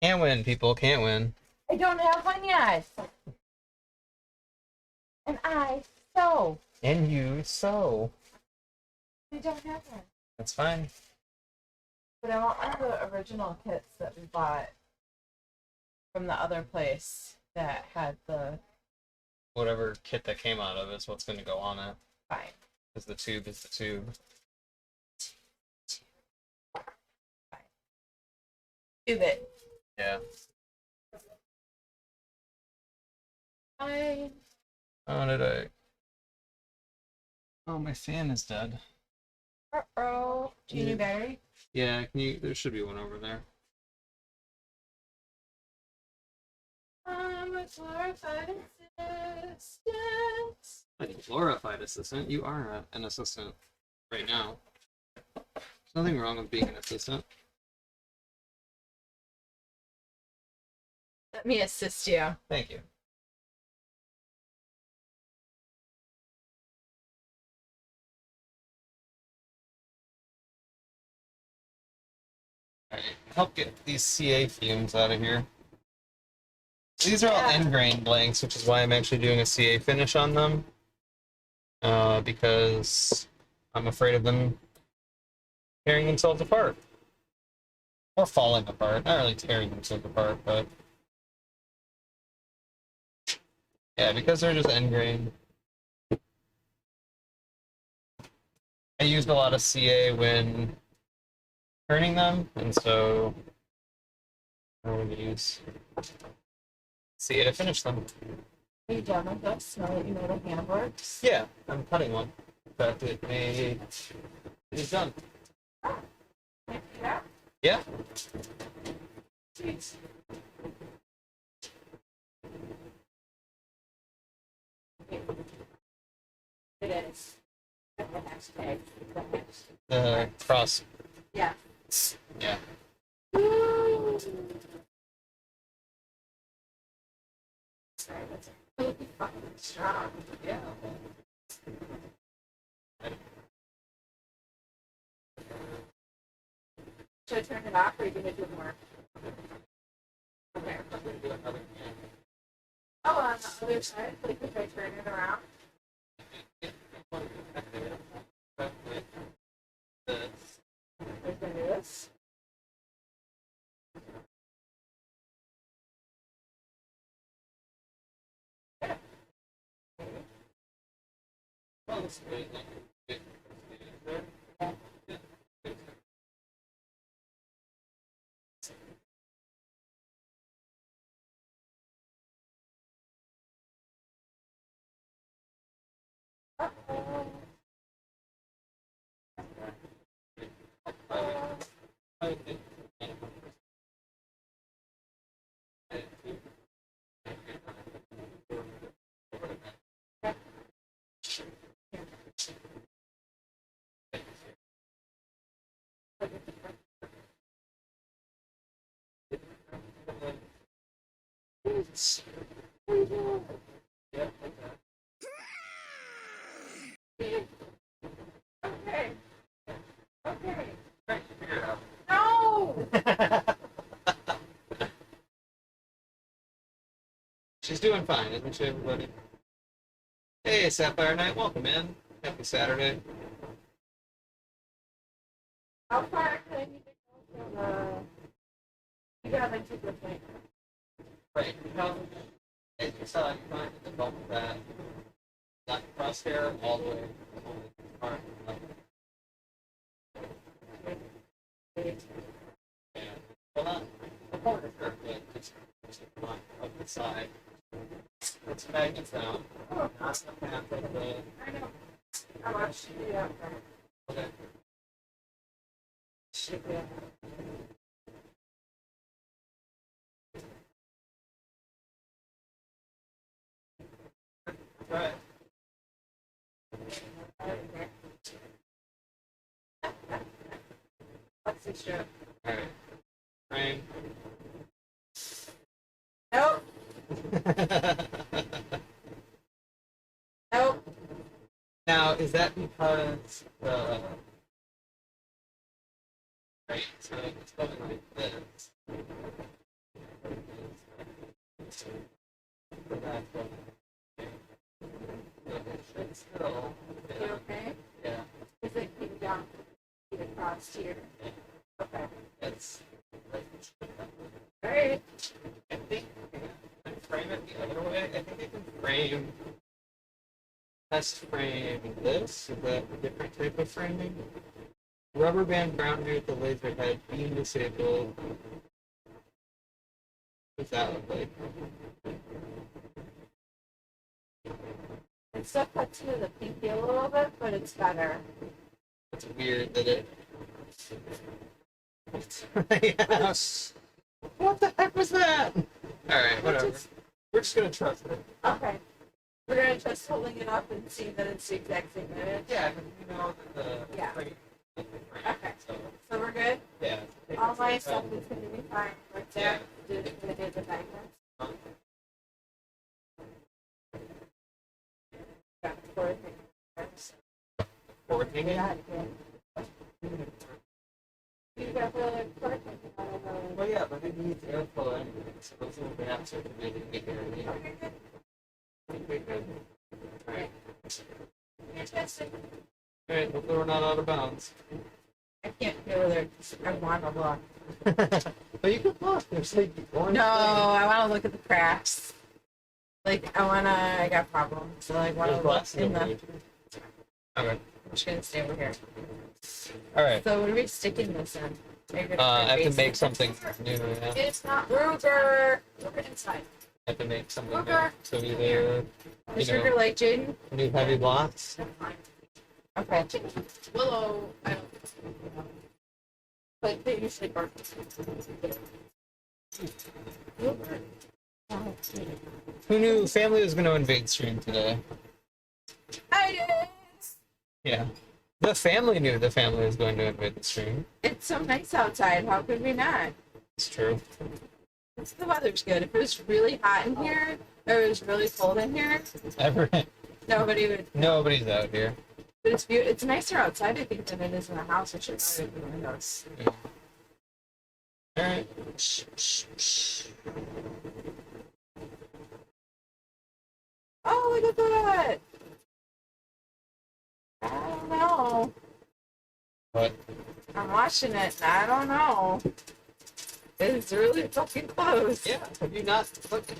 Can't win, people. Can't win. I don't have one yet. And I sew. And you sew. I don't have one. That's fine. But I want one of the original kits that we bought from the other place that had the Whatever kit that came out of is what's going to go on it. fine. Because the tube is the tube. Tube it. Yeah. Fine. Oh, did I? Oh, my fan is dead. Uh-oh. Do you need a battery? Yeah, can you? There should be one over there. I'm a glorified assistant. A glorified assistant? You are an assistant right now. There's nothing wrong with being an assistant. Let me assist you. Thank you. Alright, help get these CA fumes out of here. These are all end grain blanks, which is why I'm actually doing a CA finish on them. Because I'm afraid of them tearing themselves apart. Or falling apart. Not really tearing themselves apart, but... yeah, because they're just end grain. I used a lot of CA when turning them, and so I'm going to use CA to finish them. Are you done with this? Now that you know the hand works? Yeah, I'm cutting one. In fact, it is done. Yeah. Yeah. Sweet. It is. The next page. The cross. Yeah. Yeah. Sorry, that's really fucking strong. Yeah. Should I turn it off or are you gonna do more? Okay. Oh, on the other side, like if I turn it around. There's gonna be this. Okay. Okay. No! She's doing fine, isn't she, everybody? Hey, Sapphire Knight, welcome in. Happy Saturday. How far can I need to go from you got like 2%. Right. As you saw, you find the bulk of that. Not crosshair all the way. Yeah. Well, not the border, but just the line of the side. Let's magnets down. Oh, Not the path of the. I know. I watched you do that. Okay. Yeah. Right. What's the strip? Alright. Frame. Nope. Nope. Now, is that because right, so it's going like this. But that's what- but it should still, You okay? yeah, Is it keep down? Keep across here. Okay. it's Alright. I think I can frame it the other way. I think I can frame test frame this. Is that a different type of framing? Rubber band boundary with the laser head, beam disabled. What's that look like? It still cuts into the pinky a little bit, but it's better. It's weird that it. Yes. What the heck was that? Alright, whatever. We're just gonna trust it. Okay. We're gonna just holding it up and see that it's the exact same image. Yeah, you know that the Yeah. frame. Okay. So, So we're good? yeah. All my stuff is gonna be fine. Like Yeah. that. Gonna do the magnets. Got four things. Forward hanging? Yeah, yeah. You got the four things. I don't know. Well, yeah, but it needs airflow anyway, so those little gaps are really big area. Okay, good. Okay, good. Alright. Fantastic. Alright, hopefully we're not out of bounds. I can't go there. I want to look. But you can look, there's like orange No, thing. I want to look at the cracks. Like, I got problems. So, like, want to There's look glass in over the. here. Okay. I'm just gonna stay over here. Alright. So, what are we sticking this in? I have to make something new, yeah. It's not Ruger. Ruger inside. I have to make something new. Okay. So either, Is you know, Ruger like Jaden? new heavy blocks. Okay. Willow, I don't. But they usually burn. Ruger. Oh, Who knew family was going to invade stream today? I did. Yeah. The family knew the family was going to invade the stream. It's so nice outside. How could we not? It's true. The weather's good. If it was really hot in here, or it was really cold in here, nobody would. Nobody's out here. But it's beautiful. It's nicer outside, I think, than it is in the house. Which is not open windows. Alright. Oh, look at that! I don't know. What? I'm watching it, and I don't know. It's really fucking close. Yeah, have you not looked?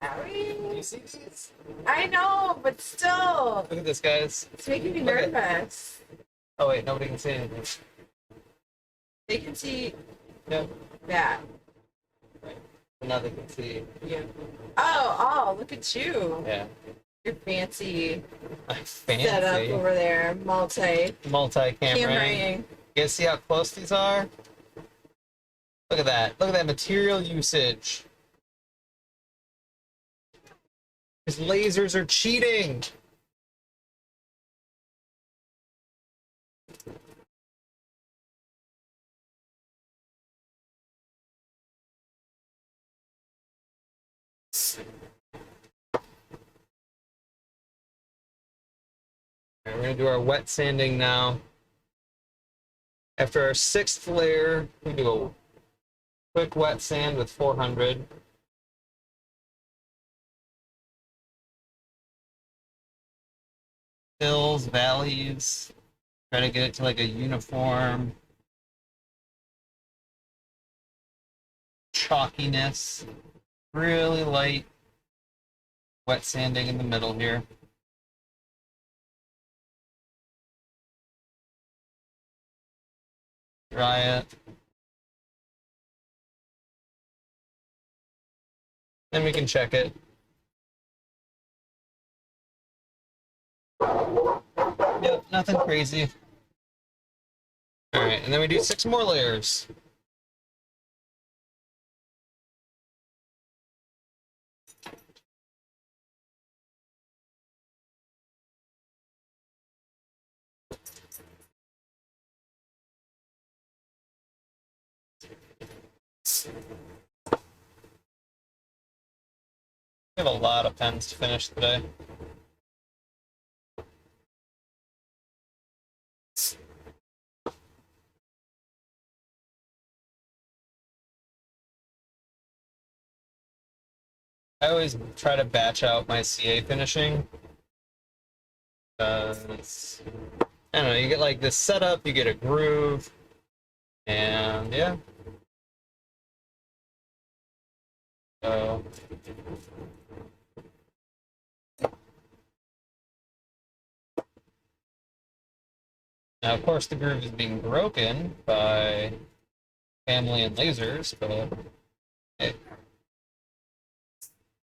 Owie. You see these? I know, but still, Look at this, guys. it's making me Look at- nervous. Oh wait, nobody can see anything. They can see Yep. that. Now they can see. Yeah. Oh, look at you. Yeah. Your fancy Fancy. setup over there, Multi-camera. cameraing. You guys see how close these are? Look at that. Look at that material usage. These lasers are cheating. Alright, we're gonna do our wet sanding now. After our 6th layer, we do a quick wet sand with 400. Hills, valleys. Try to get it to like a uniform chalkiness. Really light wet sanding in the middle here. Dry it. Then we can check it. Yep, nothing crazy. Alright, and then we do 6 more layers. We have a lot of pens to finish today. I always try to batch out my CA finishing. I don't know, you get like this setup, you get a groove, and yeah. So now, of course, the groove is being broken by family and lasers, but hey,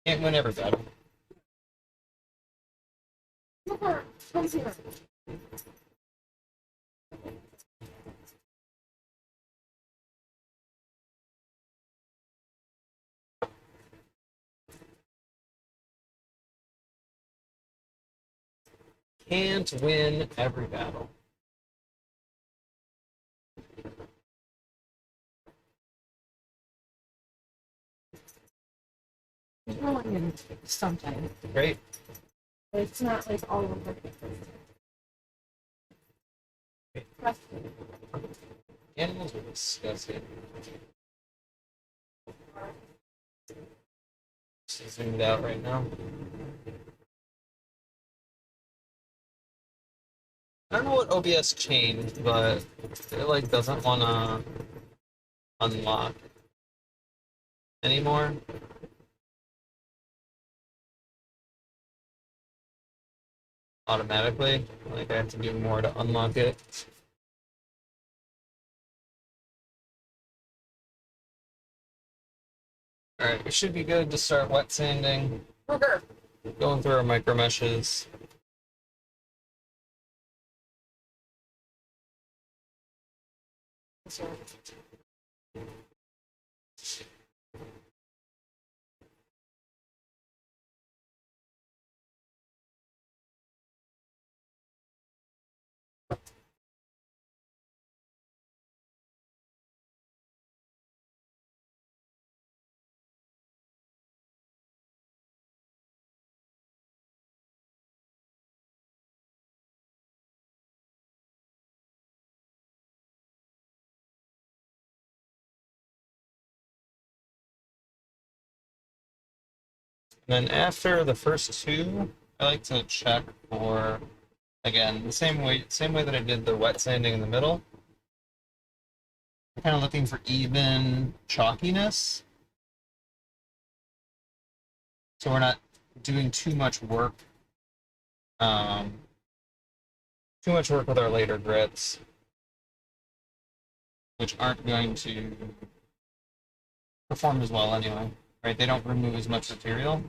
can't win every battle. Can't win every battle. Sometimes. Great. It's not like all over. Animals are disgusting. Just zoomed out right now. I don't know what OBS changed, but it like doesn't want to unlock anymore. Automatically. Like I have to do more to unlock it. Alright, we should be good to start wet sanding. Going through our micro meshes. And then after the first 2, I like to check for, again, the same way that I did the wet sanding in the middle. I'm kind of looking for even chalkiness. so we're not doing too much work. Too much work with our later grits, which aren't going to perform as well anyway, right? They don't remove as much material.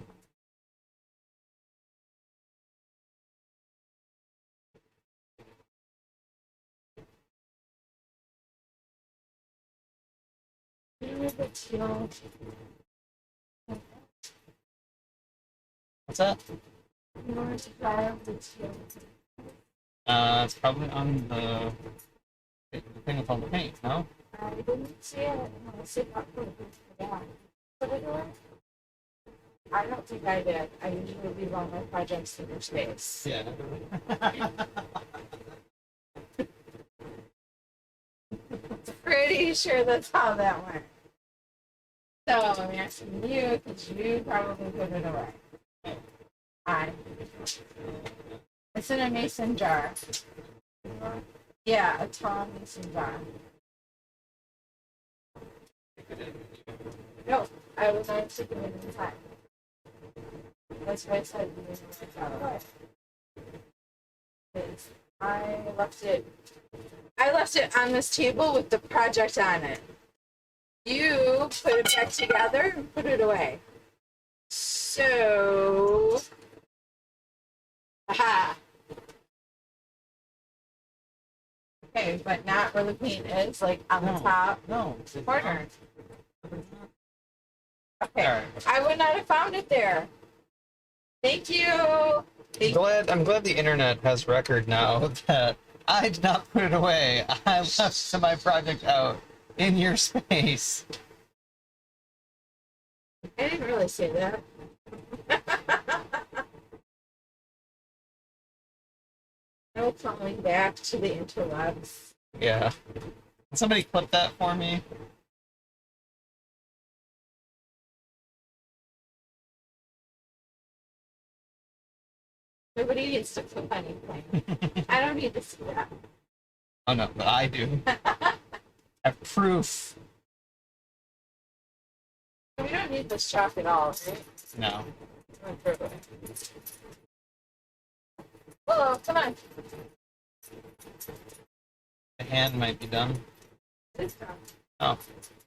Remove the teal. What's that? You want to try out the teal. It's probably on the thing with all the paint, no? I didn't see it unless it got put it away. Put it away? I don't think I did. I usually leave all my projects in their space. Yeah. Pretty sure that's how that went. So I'm asking you because you probably put it away. It's in a mason jar. Yeah, a tall mason jar. No, I was not taking it in time. That's why I said you didn't write that away. Because I left it on this table with the project on it. You put it back together and put it away. So, aha. Okay, but not where the paint is, like on the top No. corner. Okay, Alright. I would not have found it there. Thank you. I'm glad the internet has record now that I did not put it away. I left my project out in your space. I didn't really say that. No coming back to the interwebs. Yeah. Can somebody clip that for me? Nobody needs to clip anything. I don't need to see that. Oh no, but I do. I have proof. We don't need this chalk at all, right? No. Hello, come on. The hand might be done. It's done. Oh,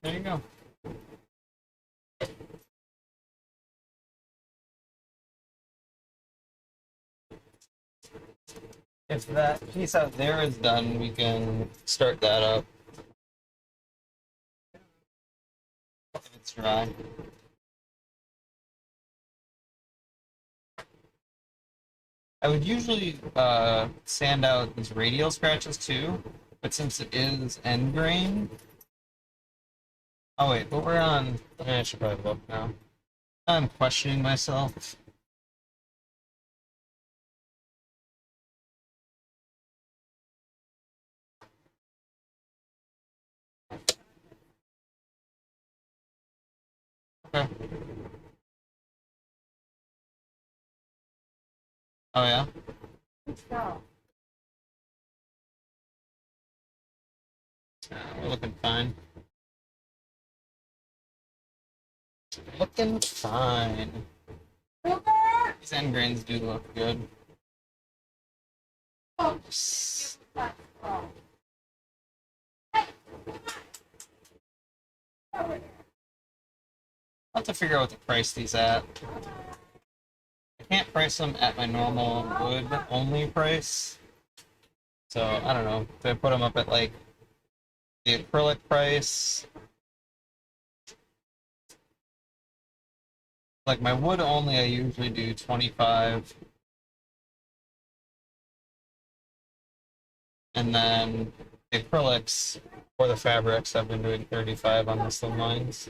there you go. If that piece out there is done, we can start that up. If it's dry. I would usually sand out these radial scratches too, but since it is end grain. Oh wait, but we're on. I should probably look now. I'm questioning myself. Okay. Oh yeah. Let's go. We're looking fine. Looking fine. These end grains do look good. Oh, I'll have to figure out what to price these at. I can't price them at my normal wood only price. So I don't know. Do I put them up at like the acrylic price? Like my wood only, I usually do 25. And then the acrylics or the fabrics, I've been doing 35 on the slim lines.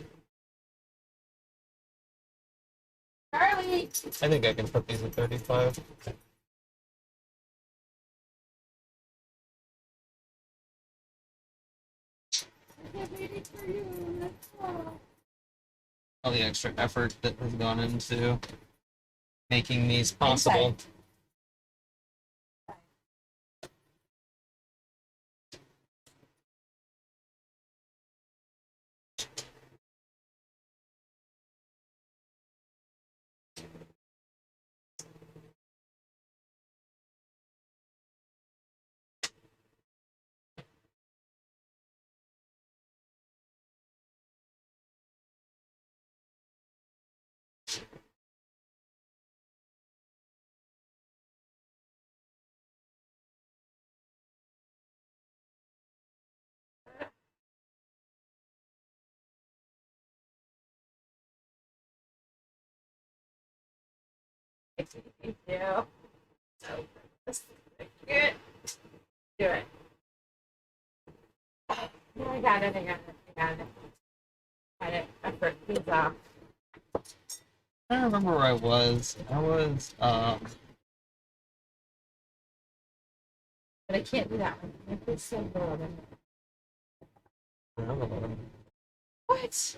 Charlie. I think I can put these at 35. All the extra effort that has gone into making these possible. Inside. You do. So, good. Do it. No, I got it. I got it. I got it. Got it. Effort pays off. I don't remember where I was. But I can't do that one. It's so good. What?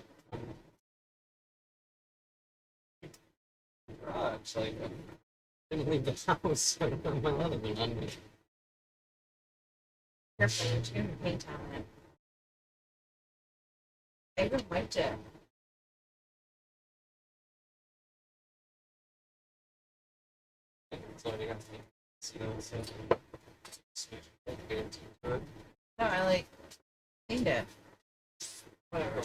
Garage, like, I didn't leave the house, so I don't have my leatherman on me. Careful, you're going to paint on it. I even wiped it. It's already got the seal, so No, I like cleaned it. Whatever.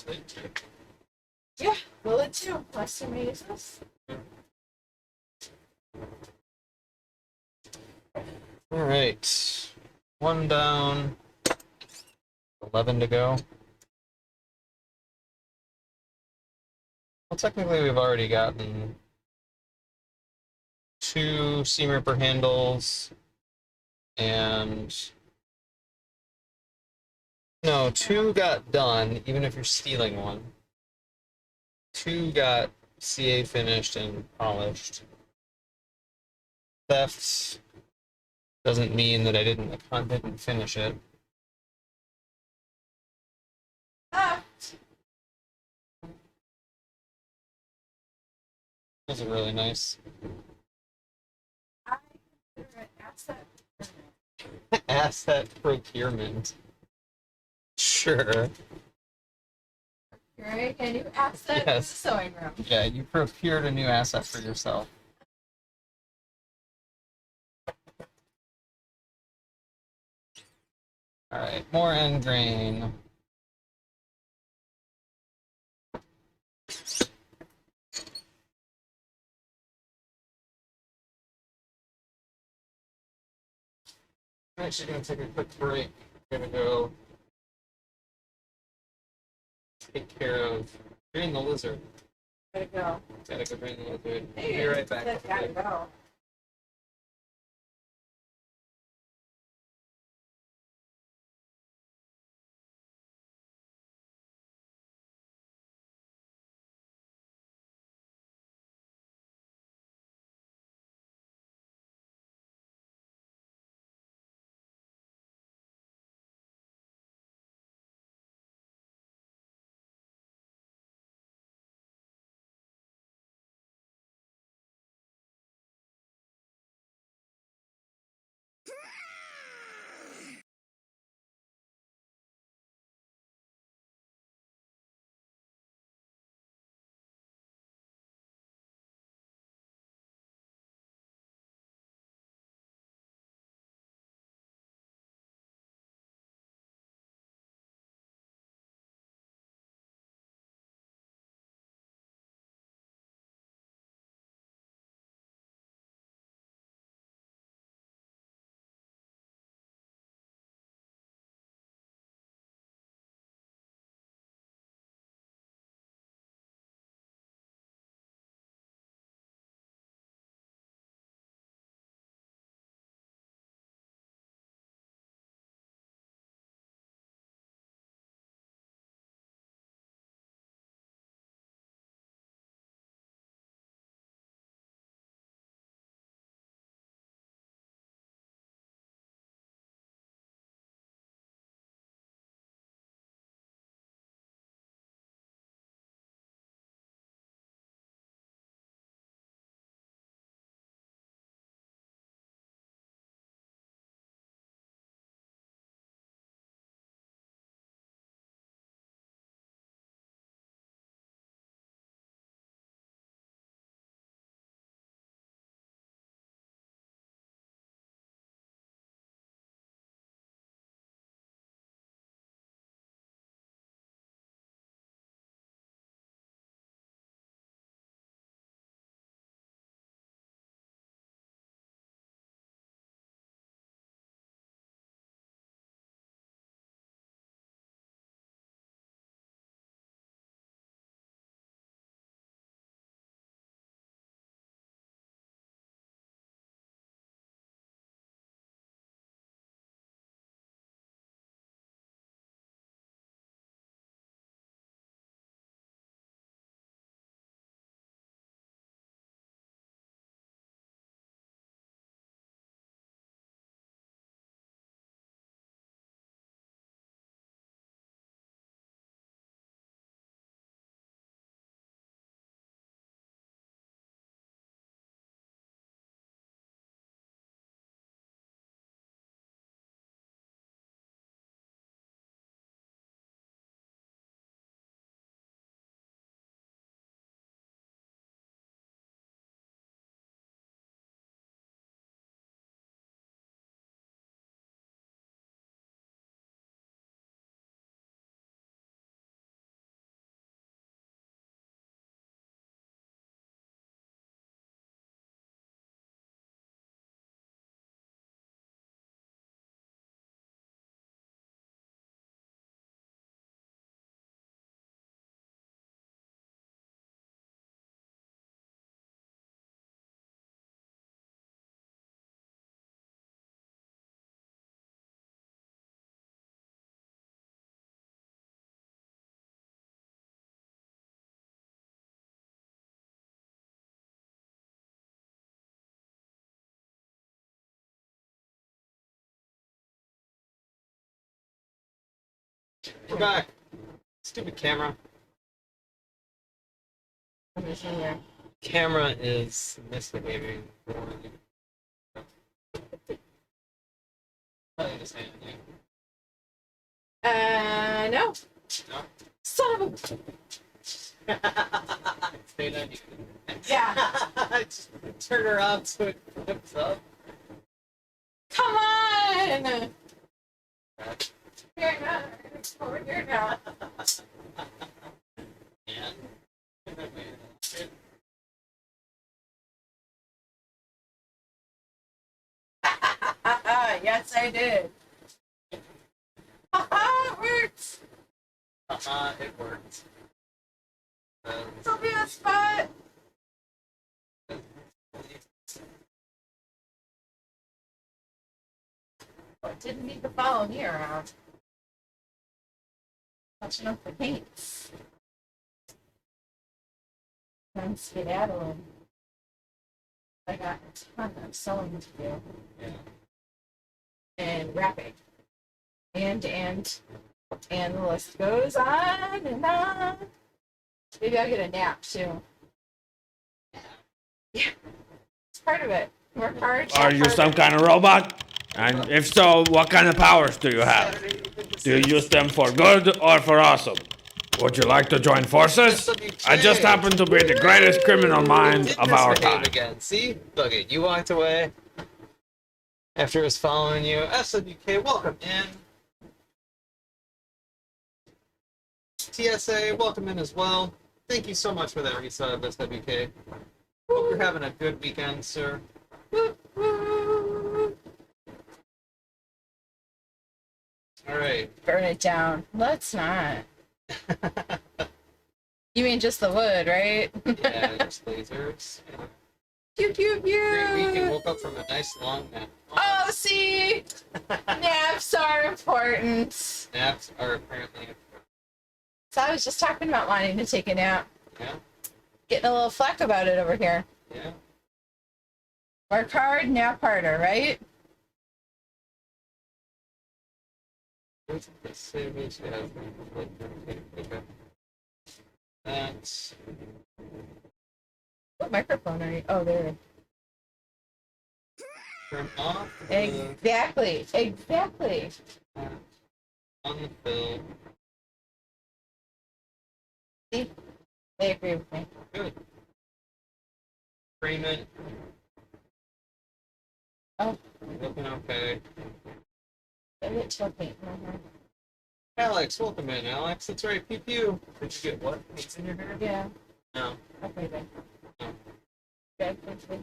Yeah, will it too. Last time I used this. All right, one down, 11 to go. Well, technically, we've already gotten 2 seam ripper handles and no, 2 got done, even if you're stealing one. 2 got CA finished and polished. Theft doesn't mean that I didn't finish it. Ah, Those are really nice. I consider it asset. Asset procurement. Sure. Right? A new asset Yes. for the sewing room. Yeah, you procured a new asset for yourself. All right, more end grain. I'm actually gonna take a quick break. I'm gonna go take care of drain the lizard. Gotta go. Gotta go drain the lizard. Hey, Be right back. Gotta go. We're back. Stupid camera. I'm just in here. Camera is misbehaving. Probably just handed you. No. No? Son of a. Stayed on you. Yeah. Just turn her up so it flips up. Come on. Here now. Over here now. And Yes, I did. It worked. it worked. This'll be a spot. Oh, it didn't need to follow me around. Touching up the paints. I'm skedaddling. I got a ton of sewing to do. Yeah. And wrapping. And the list goes on and on. Maybe I'll get a nap too. Yeah. It's part of it. Work hard. Are you some kind of robot? And if so, what kind of powers do you have? Do you use them for good or for awesome? Would you like to join forces? I just happen to be the greatest criminal mind of our time. Again. See? Look it. You walked away after it was following you. SWK, welcome in. TSA, welcome in as well. Thank you so much for that resub, SWK. Hope you're having a good weekend, sir. Alright. Burn it down. Let's not. You mean just the wood, right? Yeah, just lasers. Pew pew Great week and pew. woke up from a nice long nap. Oh, see, naps are important. Naps are apparently So I was just talking about wanting to take a nap. yeah, Getting a little flack about it over here. yeah. Work hard, nap harder, right? What's the savage? Yeah, okay. That's What microphone are you? Oh, there. turn off Exactly. Exactly. on the fill. See? They agree with me. Good. Frame it. Oh, Looking okay. give it to a paint. Alex, welcome in, Alex. That's right, pew pew. Did you get what? Paints in your hair? Yeah. No. Okay, then. No. Good, thank you.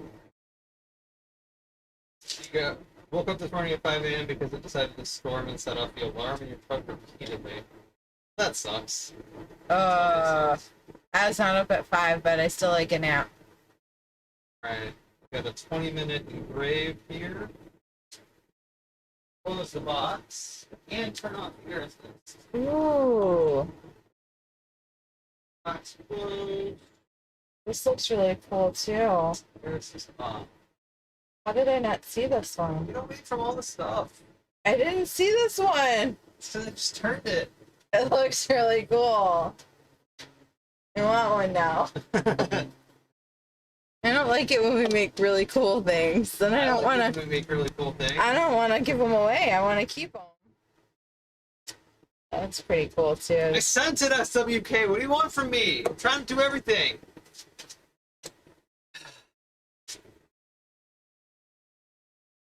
You got woke up this morning at 5 a.m. because it decided to storm and set off the alarm in your truck repeatedly. That sucks. I was not up at 5, but I still like a nap. Alright. Got a 20-minute engrave here. Close the box and turn off the air assist. Ooh. Box closed. This looks really cool, too. Air assist off. How did I not see this one? You don't read from all the stuff. I didn't see this one. So I just turned it. It looks really cool. I want one now. I don't like it when we make really cool things. Then I don't like want it when we make really cool things. I don't want to give them away. I want to keep them. That's pretty cool too. I sent it, SWK. What do you want from me? I'm trying to do everything.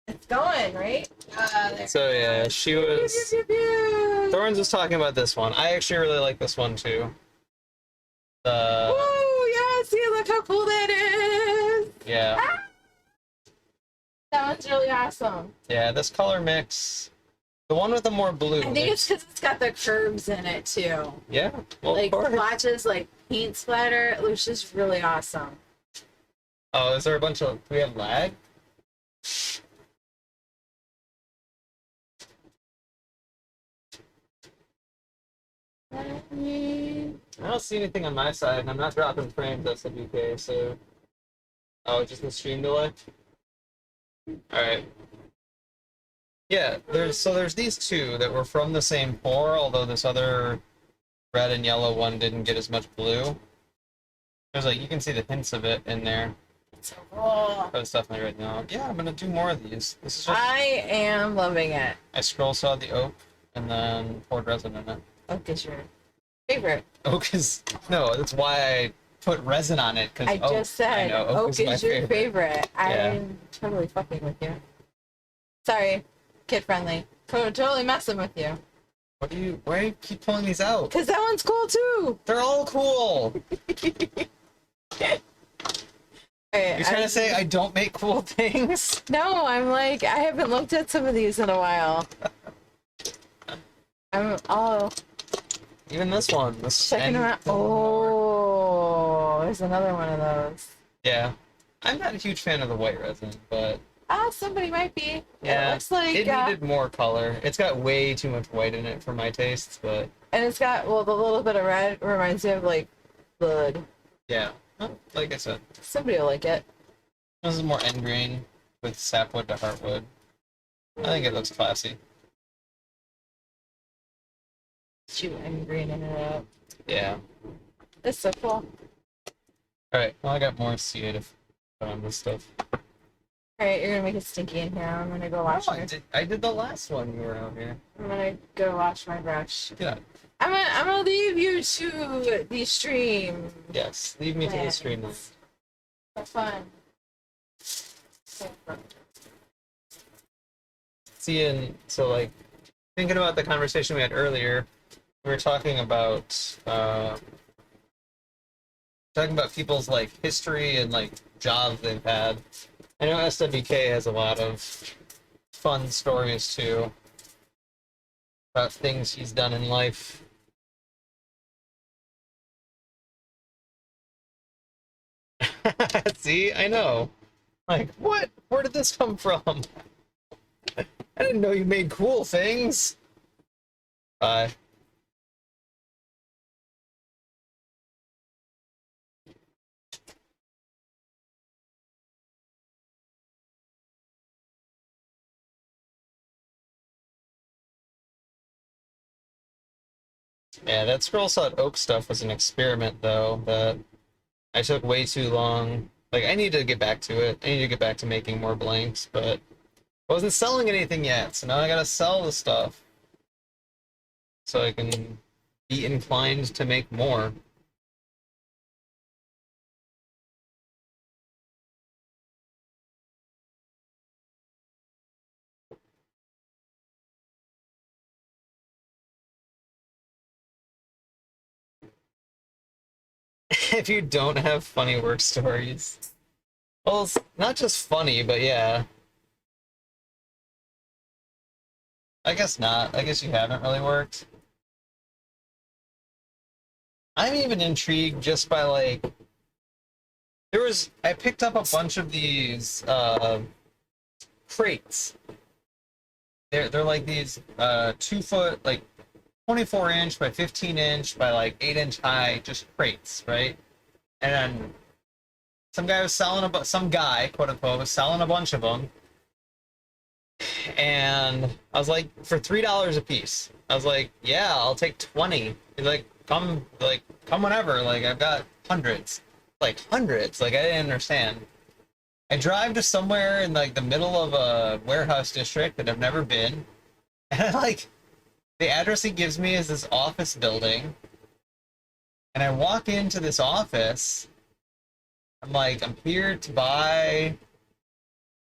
It's going, right? So yeah, she was. Thorns was talking about this one. I actually really like this one too. Whoa, yeah, see, look how cool that is. Yeah, That one's really awesome. yeah. This color mix, the one with the more blue. I think it's because it's got the curves in it too. Yeah, well, Like of course. watches, like paint splatter. It looks just really awesome. Oh, is there a bunch of? Do we have lag? I don't see anything on my side, and I'm not dropping frames, SWK, so... Oh, just the stream delay? Alright. Yeah, there's these two that were from the same pour, although this other red and yellow one didn't get as much blue. There's like you can see the hints of it in there. So cool. But it's definitely right now. Yeah, I'm gonna do more of these. This is just I am loving it. I scroll saw the oak and then poured resin in it. Oak is your favorite. Oak is no, that's why I put resin on it because I just said oak is your favorite. Yeah. I'm totally fucking with you. Sorry, kid friendly. Totally messing with you. What do you? Why do you keep pulling these out? Cause that one's cool too. They're all cool. Alright, You're trying to say I don't make cool things? No, I'm like I haven't looked at some of these in a while. I'm Even this one. This checking them out. Oh, there's another one of those. Yeah. I'm not a huge fan of the white resin, but Somebody might be. yeah, It looks like it needed more color. It's got way too much white in it for my tastes, but and it's got the little bit of red reminds me of like blood. yeah. Well, like I said, Somebody will like it. this is more end grain with sapwood to heartwood. I think it looks classy. Shoot, I'm greening it up. Yeah. It's so cool. Alright, well I got more CA to put on this stuff. Alright, you're gonna make it stinky in here. I'm gonna go wash Oh, my I did the last one you were out here. I'm gonna go wash my brush. Yeah. I'm gonna leave you to the stream. Yes. Leave me to the stream then. Have fun. Seeing, so like, thinking about the conversation we had earlier, we were talking about people's like history and like jobs they've had. I know SWK has a lot of fun stories too about things he's done in life. See, I know. Like, what? Where did this come from? I didn't know you made cool things. Bye. Yeah, that scroll sawed oak stuff was an experiment, though, that I took way too long. Like, I need to get back to it. I need to get back to making more blanks, but I wasn't selling anything yet, so now I gotta sell the stuff so I can be inclined to make more. If you don't have funny work stories. Well, it's not just funny, but yeah. I guess not. I guess you haven't really worked. I'm even intrigued just by like I picked up a bunch of these crates. They're like these 2-foot, like 24-inch by 15-inch by like 8-inch high just crates, right? And some guy was selling some guy, quote unquote, was selling a bunch of them. And I was like, for $3 a piece. I was like, yeah, I'll take 20. He's like, come whenever. Like, I've got hundreds. Like, hundreds. Like, I didn't understand. I drive to somewhere in, like, the middle of a warehouse district that I've never been. And, like, the address he gives me is this office building. And I walk into this office. I'm like, I'm here to buy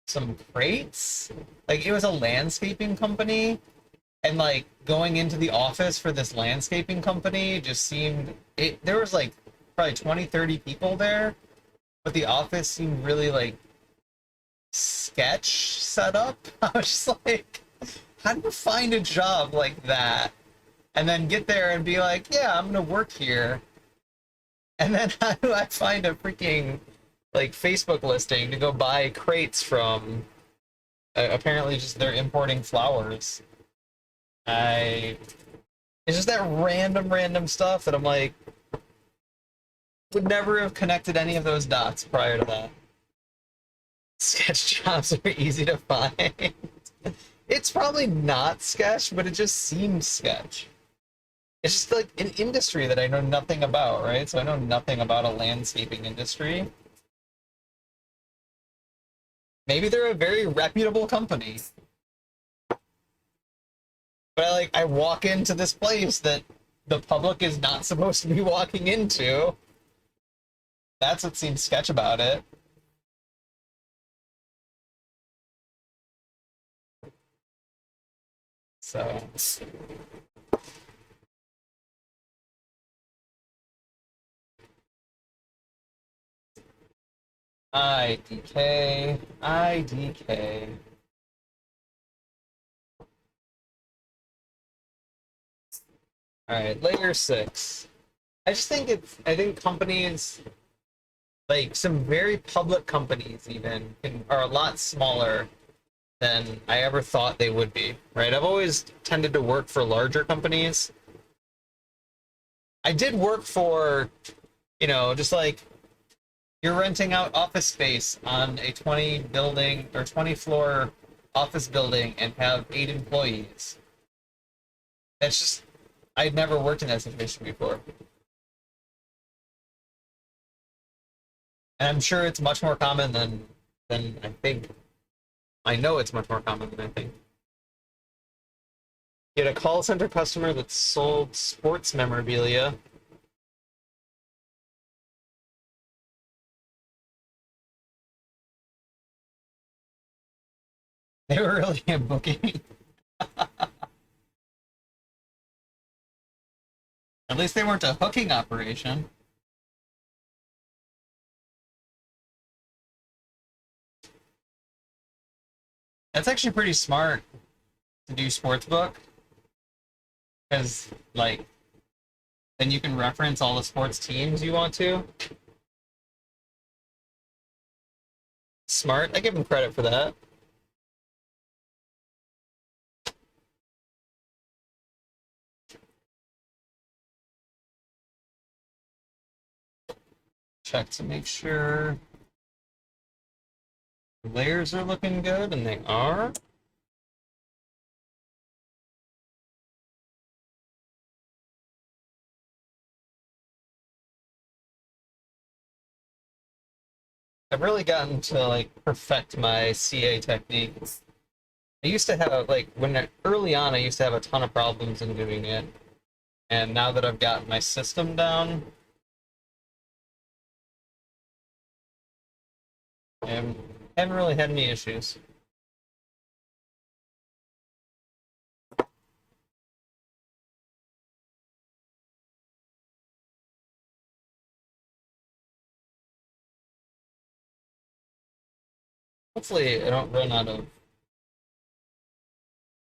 some crates. Like, it was a landscaping company. And, like, going into the office for this landscaping company just seemed... There was, like, probably 20, 30 people there. But the office seemed really, like, sketch set up. I was just like, how do you find a job like that? And then get there and be like, yeah, I'm gonna work here. And then how do I find a freaking, like, Facebook listing to go buy crates from? Apparently just they're importing flowers. It's just that random stuff that I'm like, would never have connected any of those dots prior to that. Sketch jobs are easy to find. It's probably not sketch, but it just seems sketch. It's just like an industry that I know nothing about, right? So I know nothing about a landscaping industry. Maybe they're a very reputable company. But I walk into this place that the public is not supposed to be walking into. That's what seems sketch about it. So IDK. Alright, layer 6. I think companies, like some very public companies even, are a lot smaller than I ever thought they would be, right? I've always tended to work for larger companies. I did work for, just like you're renting out office space on a 20 building or 20 floor office building and have 8 employees. That's just, I'd never worked in that situation before. And I'm sure it's much more common than I think. I know it's much more common than I think. You had a call center customer that sold sports memorabilia. They were really a booking. At least they weren't a hooking operation. That's actually pretty smart to do sportsbook, because then you can reference all the sports teams you want to. Smart. I give them credit for that. Check to make sure the layers are looking good, and they are. I've really gotten to perfect my CA techniques. I used to have early on I used to have a ton of problems in doing it. And now that I've got my system down, I haven't really had any issues. Hopefully I don't run out of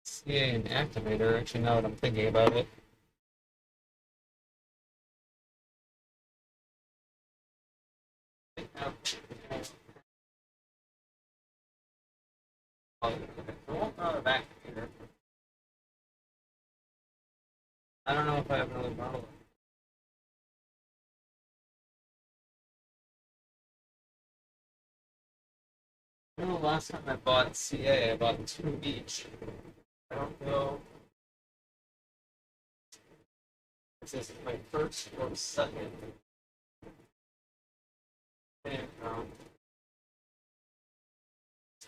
CA and activator, actually, now that I'm thinking about it. I won't run out of activator. I don't know if I have another bottle. I know the last time I bought CA, I bought 2 each. I don't know if this is my first or second. And,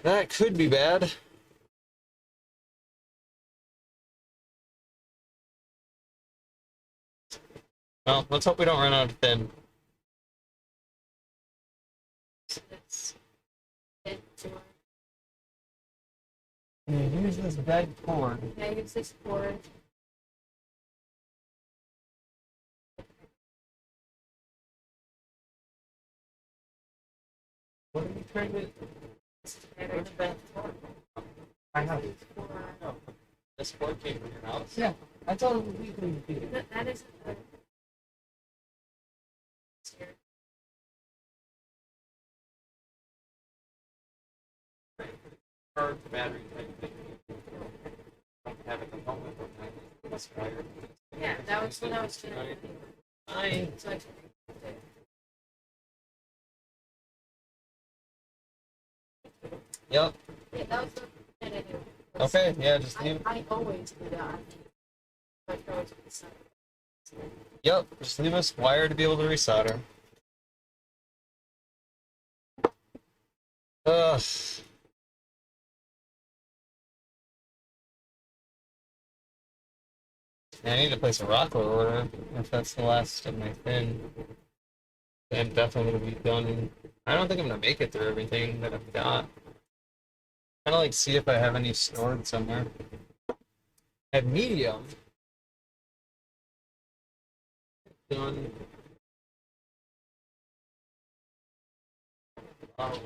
that could be bad. Well, let's hope we don't run out of thin. It's it to Use this bed cord. I use this cord. What are you trying to? Where's the bed cord? I have it. No, this cord came from your house. Yeah, I told him we couldn't do it. That is a Or the battery type thing. I don't have it at the moment, but I must wire. yeah, that was what I was doing. Fine. So I Yep. yeah, that was the thing I did. Okay, yeah, just leave. I always do that. Like, I always put some- Yep, just leave us wire to be able to resolder. Ugh. Yeah, I need to place a rock order if that's the last of my thing. I'm definitely gonna be done. I don't think I'm gonna make it through everything that I've got. Kind of like see if I have any stored somewhere. At medium. Done. Oh.